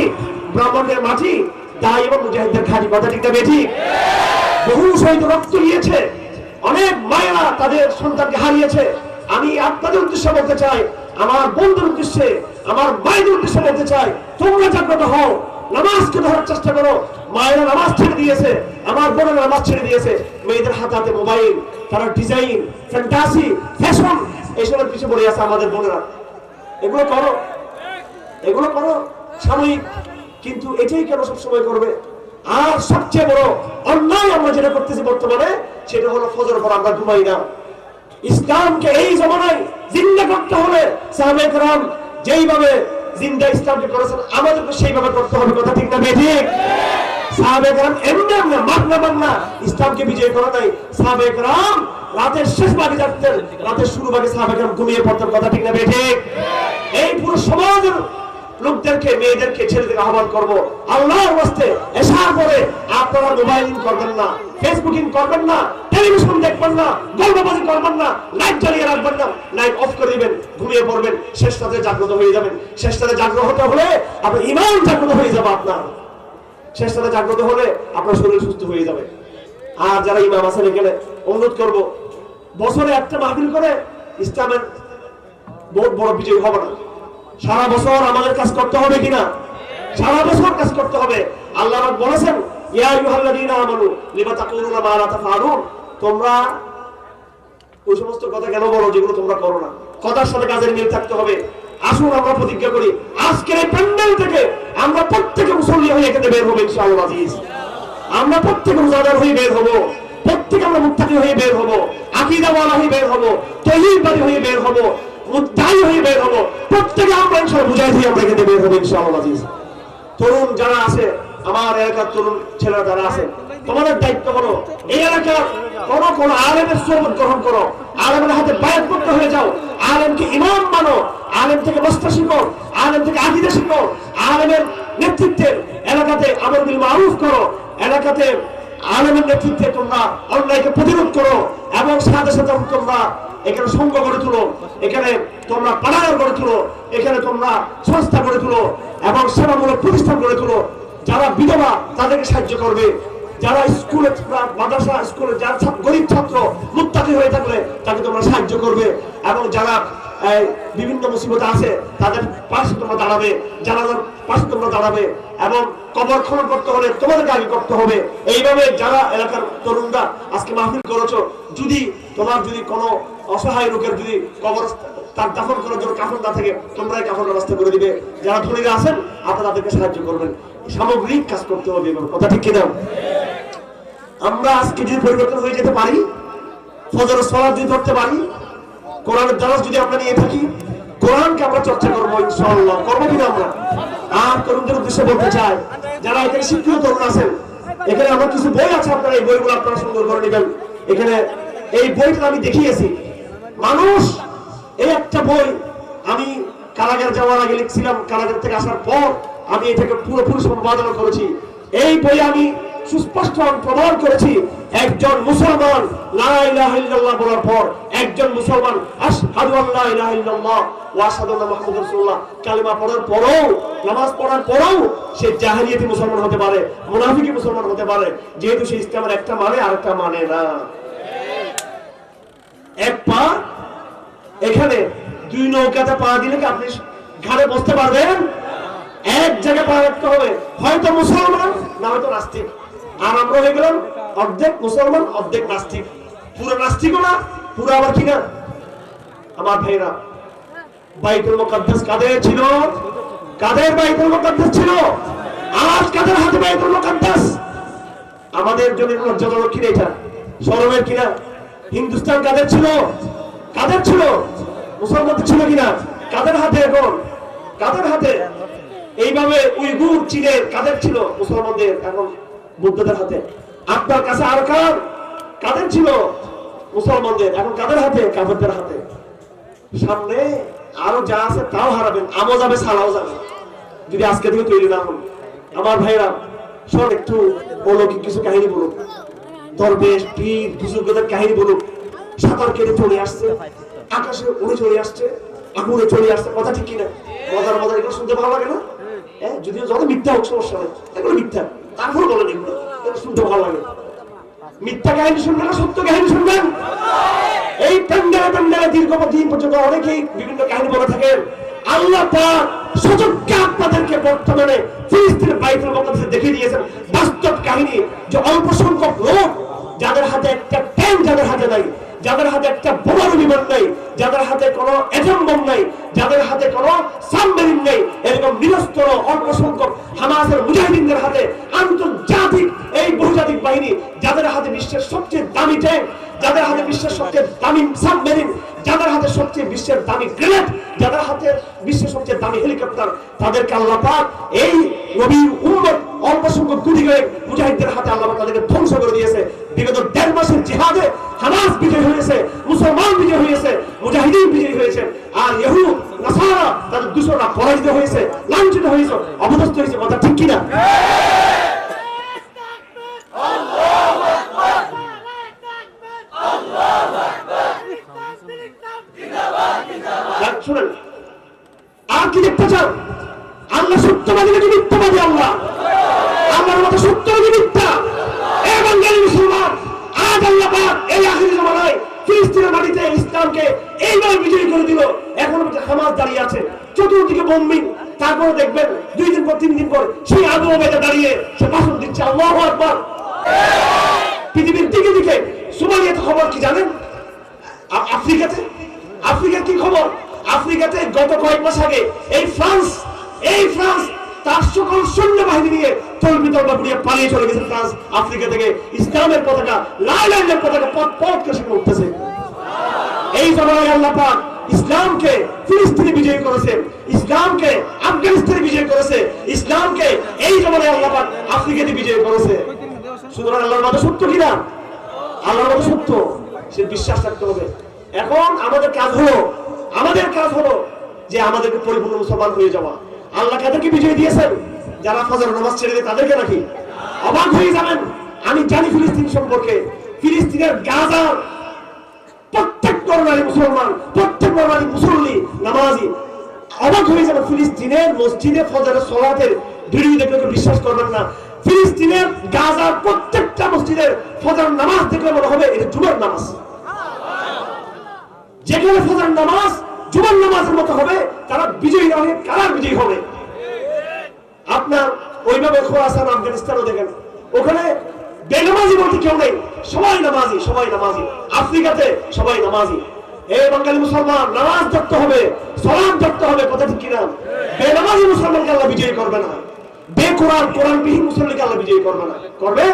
ব্রাহ্মণের মাটি তাই এবং মুজাহিদদের ঘাঁটি। কথা ঠিক না বেঠিক? বহু শহীদ রক্ত দিয়েছে, অনেক মায়েরা তাদের সন্তানকে হারিয়েছে। আমি আপনাদের উদ্দেশ্যে বলতে চাই, আমার বন্ধুর উদ্দেশ্যে, আমার মায়েদের উদ্দেশ্যে বলতে চাই, তোমরা জাগ্রত হও, নামাজকে ধরার চেষ্টা করো। মায়েরা নামাজ ছেড়ে দিয়েছে, আমার বোনেরা নামাজ ছেড়ে দিয়েছে। মেয়েদের হাতে হাতে মোবাইল, তারা ডিজাইন, ফ্যান্টাসি, ফ্যাশন এইসবের পিছনে পড়ে আছে আমাদের বোনেরা। এগুলো করো, এগুলো করো সাময়িক, কিন্তু এটাই কেন সবসময় করবে? আর সবচেয়ে বড় অন্যায় আমরা যেটা করতেছি বর্তমানে, সেটা হলো ফজর পর আমরা ঘুমাই না। ইসলামকে এই জমানায় জিন্দা করতে হলে সাহাবায়ে কেরাম যেইভাবে জিন্দা ইসলামকে করেছেন, আমাদেরকে সেইভাবে করতে হবে। কথা ঠিক না বেঠিক? সাহাবায়ে কেরাম এমনি এমনি মাগনা ইসলামকে বিজয় করে নাই। সাহাবায়ে কেরাম রাতের শেষ ভাগে যাচ্ছেন, রাতের শুরু ভাগে সাহাবায়ে কেরাম ঘুমিয়ে পড়তেন। কথা ঠিক না বেঠিক? এই পুরো সমাজের লোকদেরকে, মেয়েদেরকে, ছেলেদেরকে আহ্বান করবো, আল্লাহর ওয়াস্তে এশার পরে আপনারা মোবাইলিং করবেন না, ফেসবুকিং করবেন না, টেলিভিশন দেখবেন না, গল্পবাজি করবেন না, লাইট জ্বালিয়ে রাখবেন না, লাইট অফ করে দিবেন, ঘুমিয়ে পড়বেন, শেষ রাতে জাগ্রত হয়ে যাবেন। শেষ রাতে জাগ্রত হতে হলে আপনার ঈমান জাগ্রত হয়ে যাবে, আপনার শেষ রাতে জাগ্রত হলে আপনার শরীর সুস্থ হয়ে যাবে। আর যারা ইমাম আছেন এখানে অনুরোধ করব, বছরে একটা মাহফিল করে ইসলামের বহুত বড় বিজয় হবে না। সারা বছর আমাদের কাজ করতে হবে কিনা? সারা বছর কাজ করতে হবে। আল্লাহ বলেছেন, ইয়া আইয়ুহাল্লাযীনা আমানু লিমা তাকুলুনা মা লা তাফআলুন, তোমরা ওই সমস্ত কথা কেন বলো যেগুলো তোমরা করো না। কথার সাথে কাজের মিল থাকতে হবে। আসুন আমরা প্রতিজ্ঞা করি, আজকের এই প্যান্ডেল থেকে আমরা প্রত্যেকে মুসল্লি হয়ে এখানে বের হবো ইনশাআল্লাহ আজিজ। আমরা প্রত্যেকে রোজাদার হয়ে বের হবো, প্রত্যেকে আমরা মুত্তাকি হয়ে বের হবো, আকীদাওয়ালা হয়ে বের হবো, তাওহীদবাদী হয়ে বের হবো, মুত্তাকি হয়ে বের হবো। প্রত্যেকে আমরা ইনশাআল্লাহ মুজাহিদ হয়ে আমরা এখানে বের হবো ইনশাআল্লাহ আজিজ। তরুণ যারা আছে, আমার এলাকার তরুণ ছেলেরা যারা আছে, তোমাদের দায়িত্ব হলো এই এলাকার কোন আলেমের সোহবত গ্রহণ করো, আলেমের হাতে বায়াত করতে হয়ে যাও, আলেমকে ইমাম মানো, আলেম থেকে মস্তা শিখো, আলেম থেকে আকীদা শিখো, আলেমের নেতৃত্বে এলাকাতে আমর বিল মারুফ করো, এলাকাতে আলেমের নেতৃত্বে তোমরা অন্যায়কে প্রতিরোধ করো, এবং সাথে সাথে তোমরা এখানে সংঘ গড়ে তুলো, এখানে তোমরা পাড়াগার গড়ে তুলো, এখানে তোমরা সংস্থা গড়ে তুলো এবং সেবামূলক প্রতিষ্ঠান গড়ে তুলো। যারা বিধবা তাদেরকে সাহায্য করবে, যারা স্কুলে মাদ্রাসা স্কুলে যারা গরিব ছাত্র মুত্তাকি হয়ে থাকলে তাকে তোমরা সাহায্য করবে, এবং যারা বিভিন্ন মুসিবতে আছে তাদের পাশে তোমরা দাঁড়াবে, জানাজার পাশে তোমরা দাঁড়াবে, এবং কবর খনন করতে হলে তোমাদেরকে আগে করতে হবে। এইভাবে যারা এলাকার তরুণরা আজকে মাহফিল করেছো, যদি তোমার যদি কোনো অসহায় লোকের যদি কবর তার দাফন করার জন্য কাফন না থাকে, তোমরাই কাফন ব্যবস্থা করে দিবে। যারা ধনীরা আছেন আপনারা তাদেরকে সাহায্য করবেন। সামগ্রিক কাজ করতে হবে, কথা ঠিক কিনা? আমরা আজকে যদি পরিবর্তন হয়ে যেতে পারি, ফজরের সালাত যদি ধরতে পারি, কোরআনের দরস যদি আমরা নিয়ে থাকি, কোরআনকে আমরা চর্চা করবো ইনশাআল্লাহ, করবো কিনা আমরা? আর তরুণদের উদ্দেশ্যে বলতে চাই, যারা এখানে শিক্ষিত তরুণ আছেন, এখানে আমার কিছু বই আছে, আপনারা এই বইগুলো আপনারা সুন্দর করে নেবেন। এখানে এই বইটা আমি দেখিয়েছি, মানুষ এই একটা বই আমি কারাগার যাওয়ার আগে লিখছিলাম, কারাগার থেকে আসার পর আমি এটাকে পুরোপুরি সম্পাদনা করেছি। এই বই আমি সুস্পষ্ট প্রমাণ করেছি, একজন মুসলমান লা ইলাহা ইল্লাল্লাহ বলার পর, একজন মুসলমান আশহাদু আল্লা ইলাহা ইল্লাল্লাহ ওয়া আশহাদু আন্না মুহাম্মাদুর রাসূলুল্লাহ কালিমা পড়ার পরেও, নামাজ পড়ার পরেও সে জাহেলিয়াতি মুসলমান হতে পারে, মুনাফিকি মুসলমান হতে পারে, যেহেতু সে ইসলামের একটা মানে আরেকটা মানে না। এক পা এখানে, দুই নৌকাতে পা দিলে কি আপনি ঘাড়ে বসতে পারবেন? এক জায়গায় পা রাখতে হবে, হয়তো মুসলমান না হয়তো নাস্তিক। আর আমরা হয়ে গেলাম অর্ধেক মুসলমান অর্ধেক নাস্তিক, পুরো নাস্তিকও না, পুরো আবার কিনা। আমার ভাইরা, বাইতুল মুকাদ্দাস কাদের ছিল? কাদের বাইতুল মুকাদ্দাস ছিল? আজ কাদের হাতে বাইতুল মুকাদ্দাস? আমাদের জন্য লজ্জাজনক কিনা, এটা শরমের কিনা? হিন্দুস্তান কাদের ছিল? কাদের ছিল? মুসলমানদের ছিল কিনা? কাদের হাতে এখন? কাদের হাতে? এইভাবে উইগুর চীনের কাদের ছিল? মুসলমানদের, এখন বুদ্ধদের হাতে। আপনার কাছে আর কাদের ছিল? মুসলমানদের, এখন কাদের হাতে? কাফেরদের হাতে। সামনে আরো যা আছে তাও হারাবেন, আমও যাবে সালাও যাবে যদি আজকে থেকে তৈরি না হন। আমার ভাইরা, শোন একটু অলৌকিক কিছু কাহিনী বলুক, দরবেশ পীর বুজুর্গদের কাহিনী বলুক। সাঁতার কেটে চলে আসছে, আকাশে উড়ে চলে আসছে, আগুনে চলে আসছে, কথা ঠিক কিনা? মজার মজার এগুলো শুনতে ভালো লাগে না? হ্যাঁ, যদিও যত মিথ্যা হোক সমস্যা নেই, এগুলো মিথ্যা, তারপরে বলেন এগুলো শুনতে ভালো লাগে। মিথ্যা কাহিনী শুনবেন না সত্য কাহিনী শুনবেন? এই প্যান্ডেলে দীর্ঘদিন পর্যন্ত অনেকেই বিভিন্ন কাহিনী বলে থাকেন। আল্লাহ পাক সচক্ষে আপনাদেরকে বর্তমানে ফিলিস্তিনের বাইতুল মুকাদ্দাসে দেখিয়ে দিয়েছেন বাস্তব কাহিনী, যে অল্প সংখ্যক লোক যাদের হাতে একটা ট্যাঙ্ক যাদের হাতে নাই, যাদের হাতে একটা বোমারু বিমান নাই, যাদের হাতে কোনো অ্যাটম বোম নাই, যাদের হাতে কোনো সাবমেরিন নেই, এরকম নিরস্ত্র অল্প সংখ্যক হামাসের মুজাহিদিনদের হাতে আন্তর্জাতিক এই বহুজাতিক বাহিনী, যাদের হাতে বিশ্বের সবচেয়ে দামি ট্যাঙ্ক, যাদের হাতে বিশ্বের সবচেয়ে দামি সাবমেরিন, যাদের হাতে সবচেয়ে বিশ্বের দামি গ্রেনেড, যাদের হাতে বিশ্বের সবচেয়ে দামি হেলিকপ্টার, তাদেরকে আল্লাহ পাক এই নবীর উম্মত অল্প সংখ্যক গুটি করে মুজাহিদদের হাতে আল্লাহ পাক তাদেরকে ধ্বংস করে দিয়েছে। বিগত 1.5 মাসের জিহাদে হামাস বিজয় হয়েছে, মুসলমান বিজয় হয়েছে, মুজাহিদিন বিজয় হয়েছে, আর ইহুদ নাসারা তাদের দুশোরা পরাজিত হয়েছে, লাঞ্ছিত হয়েছে, অপদস্থ হয়েছে, কথা ঠিক কিনা? শুনেন, আর কি দেখতে চান? আল্লাহ সত্যবাদী নাকি মিথ্যাবাদী? আল্লাহ আল্লাহর মতো সত্যবাদী মিথ্যা? এ বাঙালি মুসলমান, আজ আল্লাহ পাক এই আখিরি জামানায় ফিলিস্তিনের মাটিতে ইসলামকে এইভাবে বিজয়ী করে দিল। এখন হামাস দাঁড়িয়ে আছে, চতুর্দিকে বোম্বিং, তারপরে দেখবেন 2 দিন পর 3 দিন পর সেই আবু ওবায়দা দাঁড়িয়ে সে ভাষণ দিচ্ছে, আল্লাহু আকবার। পৃথিবীর দিকে দিকে সোমালিয়াতে খবর কি জানেন? আফ্রিকার কি খবর? আফ্রিকাতে গত কয়েক মাস আগে এই ফ্রান্স তার সকল সৈন্যবাহিনী নিয়ে তলবিতলবা পুড়িয়ে পালিয়ে চলে গেছে। ফ্রান্স আফ্রিকা থেকে ইসলামের পতাকা, লাইলাইনের পতাকা পথ সেখানে উঠতেছে। এই জমানায় আল্লাহ পাক ইসলামকে ফিলিস্তিনে বিজয়ী করেছে, ইসলামকে আফগানিস্তানে বিজয় করেছে, ইসলামকে এই জমানায় আল্লাহ পাক আফ্রিকাতে বিজয় করেছে। সুতরাং আল্লাহর মতো সত্য কিনা? আল্লাহর মতো সত্য, সে বিশ্বাস রাখতে হবে। এখন আমাদের কাজ হলো যে আমাদেরকে পরিপূর্ণ মুসলমান হয়ে যাওয়া। আল্লাহ কাদেরকে বিজয় দিয়েছেন? যারা ফজর নামাজ ছেড়ে দেয় তাদেরকে নাকি? অবাক হয়ে যাবেন। আমি জানি ফিলিস্তিন সম্পর্কে, ফিলিস্তিনের গাজার প্রত্যেক নরনারী মুসলমান, প্রত্যেক নরনারী মুসল্লি, নামাজি, অবাক হয়ে যাবেন। ফিলিস্তিনের মসজিদে ফজরের সালাতের ভিডিও দেখলে বিশ্বাস করবেন না। ফিলিস্তিনের গাজার প্রত্যেকটা মসজিদের ফজর নামাজ দেখলে মনে হবে এটা জুমার নামাজ। যেখানে ফজর নামাজ জুমার নামাজের মতো হবে, তারা বিজয়ী হবে। কারা বিজয়ী হবে? আপনার ওইভাবে খোরাসান, আফগানিস্তানও দেখেন, ওখানে বেনামাজি বলতে কেউ নেই, সবাই নামাজি। আফ্রিকাতে সবাই নামাজি। এই বাঙালি মুসলমান, নামাজ ধরতে হবে, সালাত ধরতে হবে, কথা ঠিক কিনা? বেনামাজি মুসলমানকে আল্লাহ বিজয়ী করবে না, কোরআনবিহীন মুসলমানকে আল্লাহ বিজয়ী করবে না। করবে?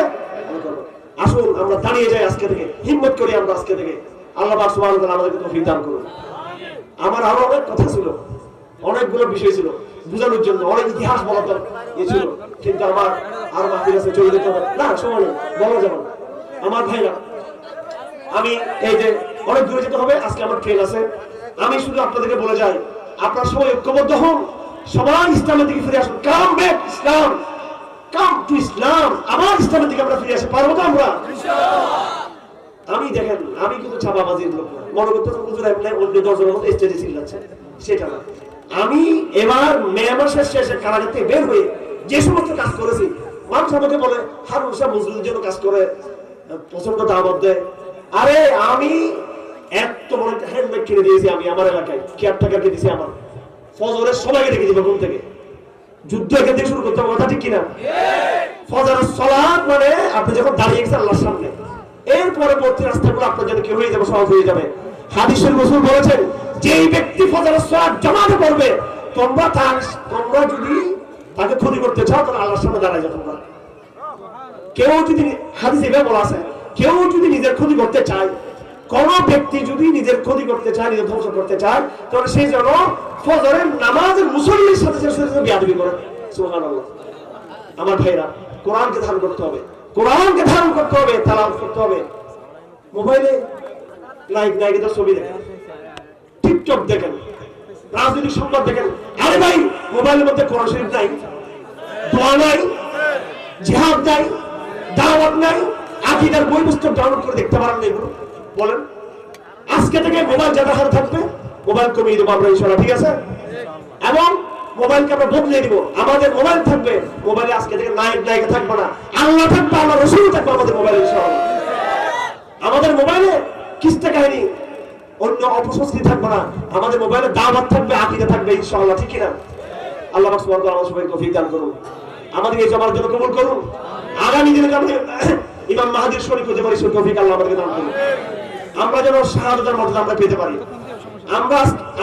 আসুন আমরা দাঁড়িয়ে যাই আজকে থেকে, হিম্মত করি আমরা আজকে থেকে। আল্লাহ পাক সুবহানাহু ওয়া তাআলা আমাদেরকে তৌফিক দান করুন। আমার আরো অনেক কথা ছিল, অনেকগুলো বিষয় ছিল বুঝানোর জন্য, অনেক ইতিহাস বলার ছিল, কিন্তু আমার আর বাকি আছে, চলে যেতে হবে না, সময় নেই, বলা যাবে না। আমার ভাইরা, আমি এই যে অনেক দূরে যেতে হবে, আজকে আমার ট্রেন আছে। আমি শুধু আপনাদেরকে বলে যাই, আপনারা সবাই ঐক্যবদ্ধ হন, সবাই ইসলামের দিকে ফিরে আসুন। Come back Islam, come to Islam. আবার ইসলামের দিকে আমরা ফিরে আসি, পারবো তো আমরা? আমি দেখেন, আমি কিন্তু চাপাবাজির লোক, মনে করতে হুজুর অন্য 10 জনের মতো স্টেজে চিল্লাচ্ছে, সেটা না। আমি এবার মে মাসের শেষে কারাগার থেকে বের হয়ে যে সমস্ত কাজ করেছি, মানুষ আমাকে বলে হারুন সাহেব মজলুমের জন্য কাজ করে, প্রচন্ড দাওয়াত দেয়। আরে আমি এত বড় একটা হেলমেট কিনে দিয়েছি, আমি আমার এলাকায় কেয়ারটেকারকে দিয়েছি, আমার ফজরের সবাইকে ডেকে দিবে ঘুম থেকে, যুদ্ধ এখান থেকে শুরু করতে হবে, কথা ঠিক কিনা? ফজরের সালাত মানে আপনি যখন দাঁড়িয়ে গেছেন আল্লাহর সামনে, এর পরবর্তী রাস্তাগুলো আপনার জন্য কি হয়ে যাবে? সহজ হয়ে যাবে। হাদিসের রাসূল বলেছেন, যেই ব্যক্তি ফজরের সালাত জামাতে পড়বে, তোমরা যদি তাকে ক্ষতি করতে চাও তাহলে আল্লাহর সামনে দাঁড়ায় যাও। তোমরা কেউ যদি, হাদিসে এভাবে বলা আছে, কেউ যদি নিজের ক্ষতি করতে চায়, কোন ব্যক্তি যদি নিজের ক্ষতি করতে চায়, নিজের ধ্বংস করতে চায়, তাহলে সেই জন্য ফজরের নামাজের মুসল্লির সাথে সাথে বিয়াদবি করে। সুবহানাল্লাহ। আমার ভাইরা, কোরআনকে ধারণ করতে হবে, কোরআনকে ধারণ করতে হবে, তেলাওয়াত করতে হবে। মোবাইলে নায়িকাদের ছবি দেখেন, টিকটক দেখেন, রাজনৈতিক সংবাদ দেখেন। আরে ভাই, মোবাইলের মধ্যে কোরআন শরীফ নাই, দোয়া নাই, জিহাদ নাই, দাওয়াত নাই, আকীদার বই পুস্তক ডাউনলোড করে দেখতে পারেন না? এগুলো বলেন, আজকে থেকে মোবাইল যাদের হাতে থাকবে মোবাইল কমিয়ে দেবো আমরা ইনশাআল্লাহ, ঠিক আছে? এবং মোবাইলকে আমরা বদলে দিব। আমাদের মোবাইল থাকবে, মোবাইলে আজকে থেকে নায়ক নায়িকা থাকবে না, আল্লাহ থাকবে, আল্লাহ রাসূল থাকবে আমাদের মোবাইলে ইনশাআল্লাহ। আমাদের মোবাইলে কিস্তা কাহিনী অন্য অপসংস্কৃতি থাকবে না, আমাদের মোবাইলে দাওয়াত থাকবে, আকীদা থাকবে ইনশাআল্লাহ, ঠিক কি না? আল্লাহ পাক সুবহানাহু ওয়া তাআলা সবাইকে তৌফিক দান করুন, আমাদের এই জমার জন্য কবুল করুন। আগামী দিনে যেন ইমাম মাহদীর শরীক হতে পারি, সেই তৌফিক আল্লাহ আমাদেরকে দান করুন। আমরা যেন শাহাদাতের মর্যাদা আমরা পেতে পারি।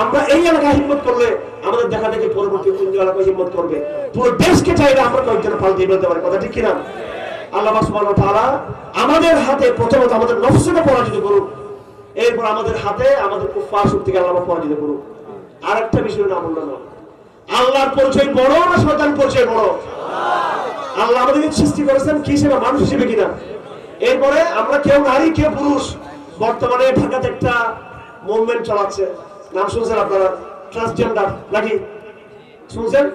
আমরা এই এলাকায় হিম্মত করলে আমাদের দেখা দেখে পরবর্তী অন্য এলাকায় হিম্মত করবে। পুরো দেশকে চাইলে আমরা কয়েকজন পাল্টে ফেলতে পারি, কথা ঠিক কিনা? আল্লাহ সুবহানাহু ওয়া তাআলা আমাদের হাতে প্রথমত আমাদের নফসকে পরাজিত করুন, এরপর আমাদের হাতে আমাদের কুফফার শক্তিকে আল্লাহ পরাজিত করুন। আর একটা বিষয় না বললাম, আল্লাহর পরিচয় বড় না শয়তানের পরিচয় বড়? আল্লাহ আমাদেরকে সৃষ্টি করেছেন কি হিসেবে? মানুষ হিসেবে কিনা? এরপরে আমরা কেউ নারী কেউ পুরুষ। বর্তমানে ঢাকাতে একটা মুভমেন্ট চালাচ্ছে, নাম শুনছেন আপনারা? ট্রান্সজেন্ডার নাকি শুনছেন?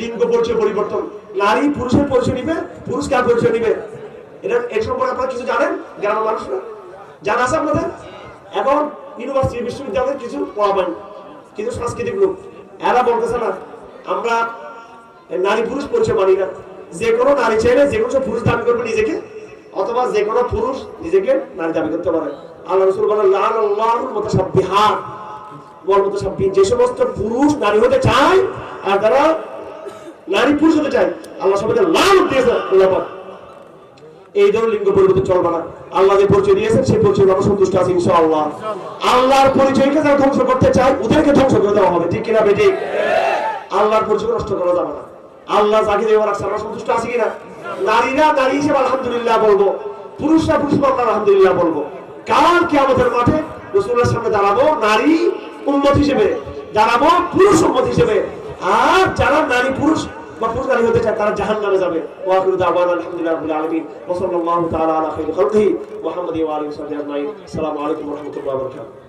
লিঙ্গ পরিচয় পরিবর্তন, নারী পুরুষের পরিচয় নিবে, পুরুষ কার পরিচয় নিবে। এটা এর সম্পর্কে আপনারা কিছু জানেন? গ্রামের মানুষরা জানা আছে আপনাদের? এখন ইউনিভার্সিটি বিশ্ববিদ্যালয়ে কিছু পড়াবেন, কিছু সাংস্কৃতিক লোক এরা বলতেছে না আমরা নারী পুরুষ পরিচয় মানি না, যে কোনো নারী চাইলে যে কোনো পুরুষ দাবি করবে নিজেকে, অথবা যে কোনো পুরুষ নিজেকে নারী দাবি করতে পারে। আল্লাহ রাসূল বলেন লাআনাল্লাহুল মুতাশাব্বিহাত ওয়াল মুতাশাব্বিহিন, যে সমস্ত পুরুষ নারী হতে চায় আর যারা নারী পুরুষ হতে চায় আল্লাহ সবাইকে লানত দিয়েছে। আল্লাহ পাক এই ধরনের লিঙ্গ পরিবর্তন চলবে না। আল্লাহ যে পরিচয় দিয়েছেন সেই পরিচয় আমরা সন্তুষ্ট আছি ইনশাআল্লাহ। আল্লাহর পরিচয়কে যারা ধ্বংস করতে চায় ওদেরকে ধ্বংস করে দেওয়া হবে, ঠিক কিনা বেঠিক? আল্লাহর পরিচয় নষ্ট করা যাবে না। আল্লাহ যাকে দেওয়া রাখছে আমরা সন্তুষ্ট আছি কিনা? নারীরা নারী হিসেবে আলহামদুলিল্লাহ বলবো, পুরুষরা পুরুষ আলহামদুলিল্লাহ বলবো। কাল কিয়ামতের মাঠে রাসূলের সামনে দাঁড়াবো নারী উম্মত হিসেবে, দাঁড়াবো পুরুষ উম্মত হিসেবে। আর যারা নারী পুরুষ বা পুরুষ নারী হতে চায় তারা জাহান্নামে যাবে। ওয়া আখিরু দাওয়ানা আলহামদুলিল্লাহি রাব্বিল আলামিন ওয়া সাল্লাল্লাহু তাআলা আলা খাইরি খালকিহি মুহাম্মাদি ওয়া আলিহি ওয়া সাহবিহি আজমাইন। আসসালামু আলাইকুম ওয়া রাহমাতুল্লাহি ওয়া বারাকাতুহু।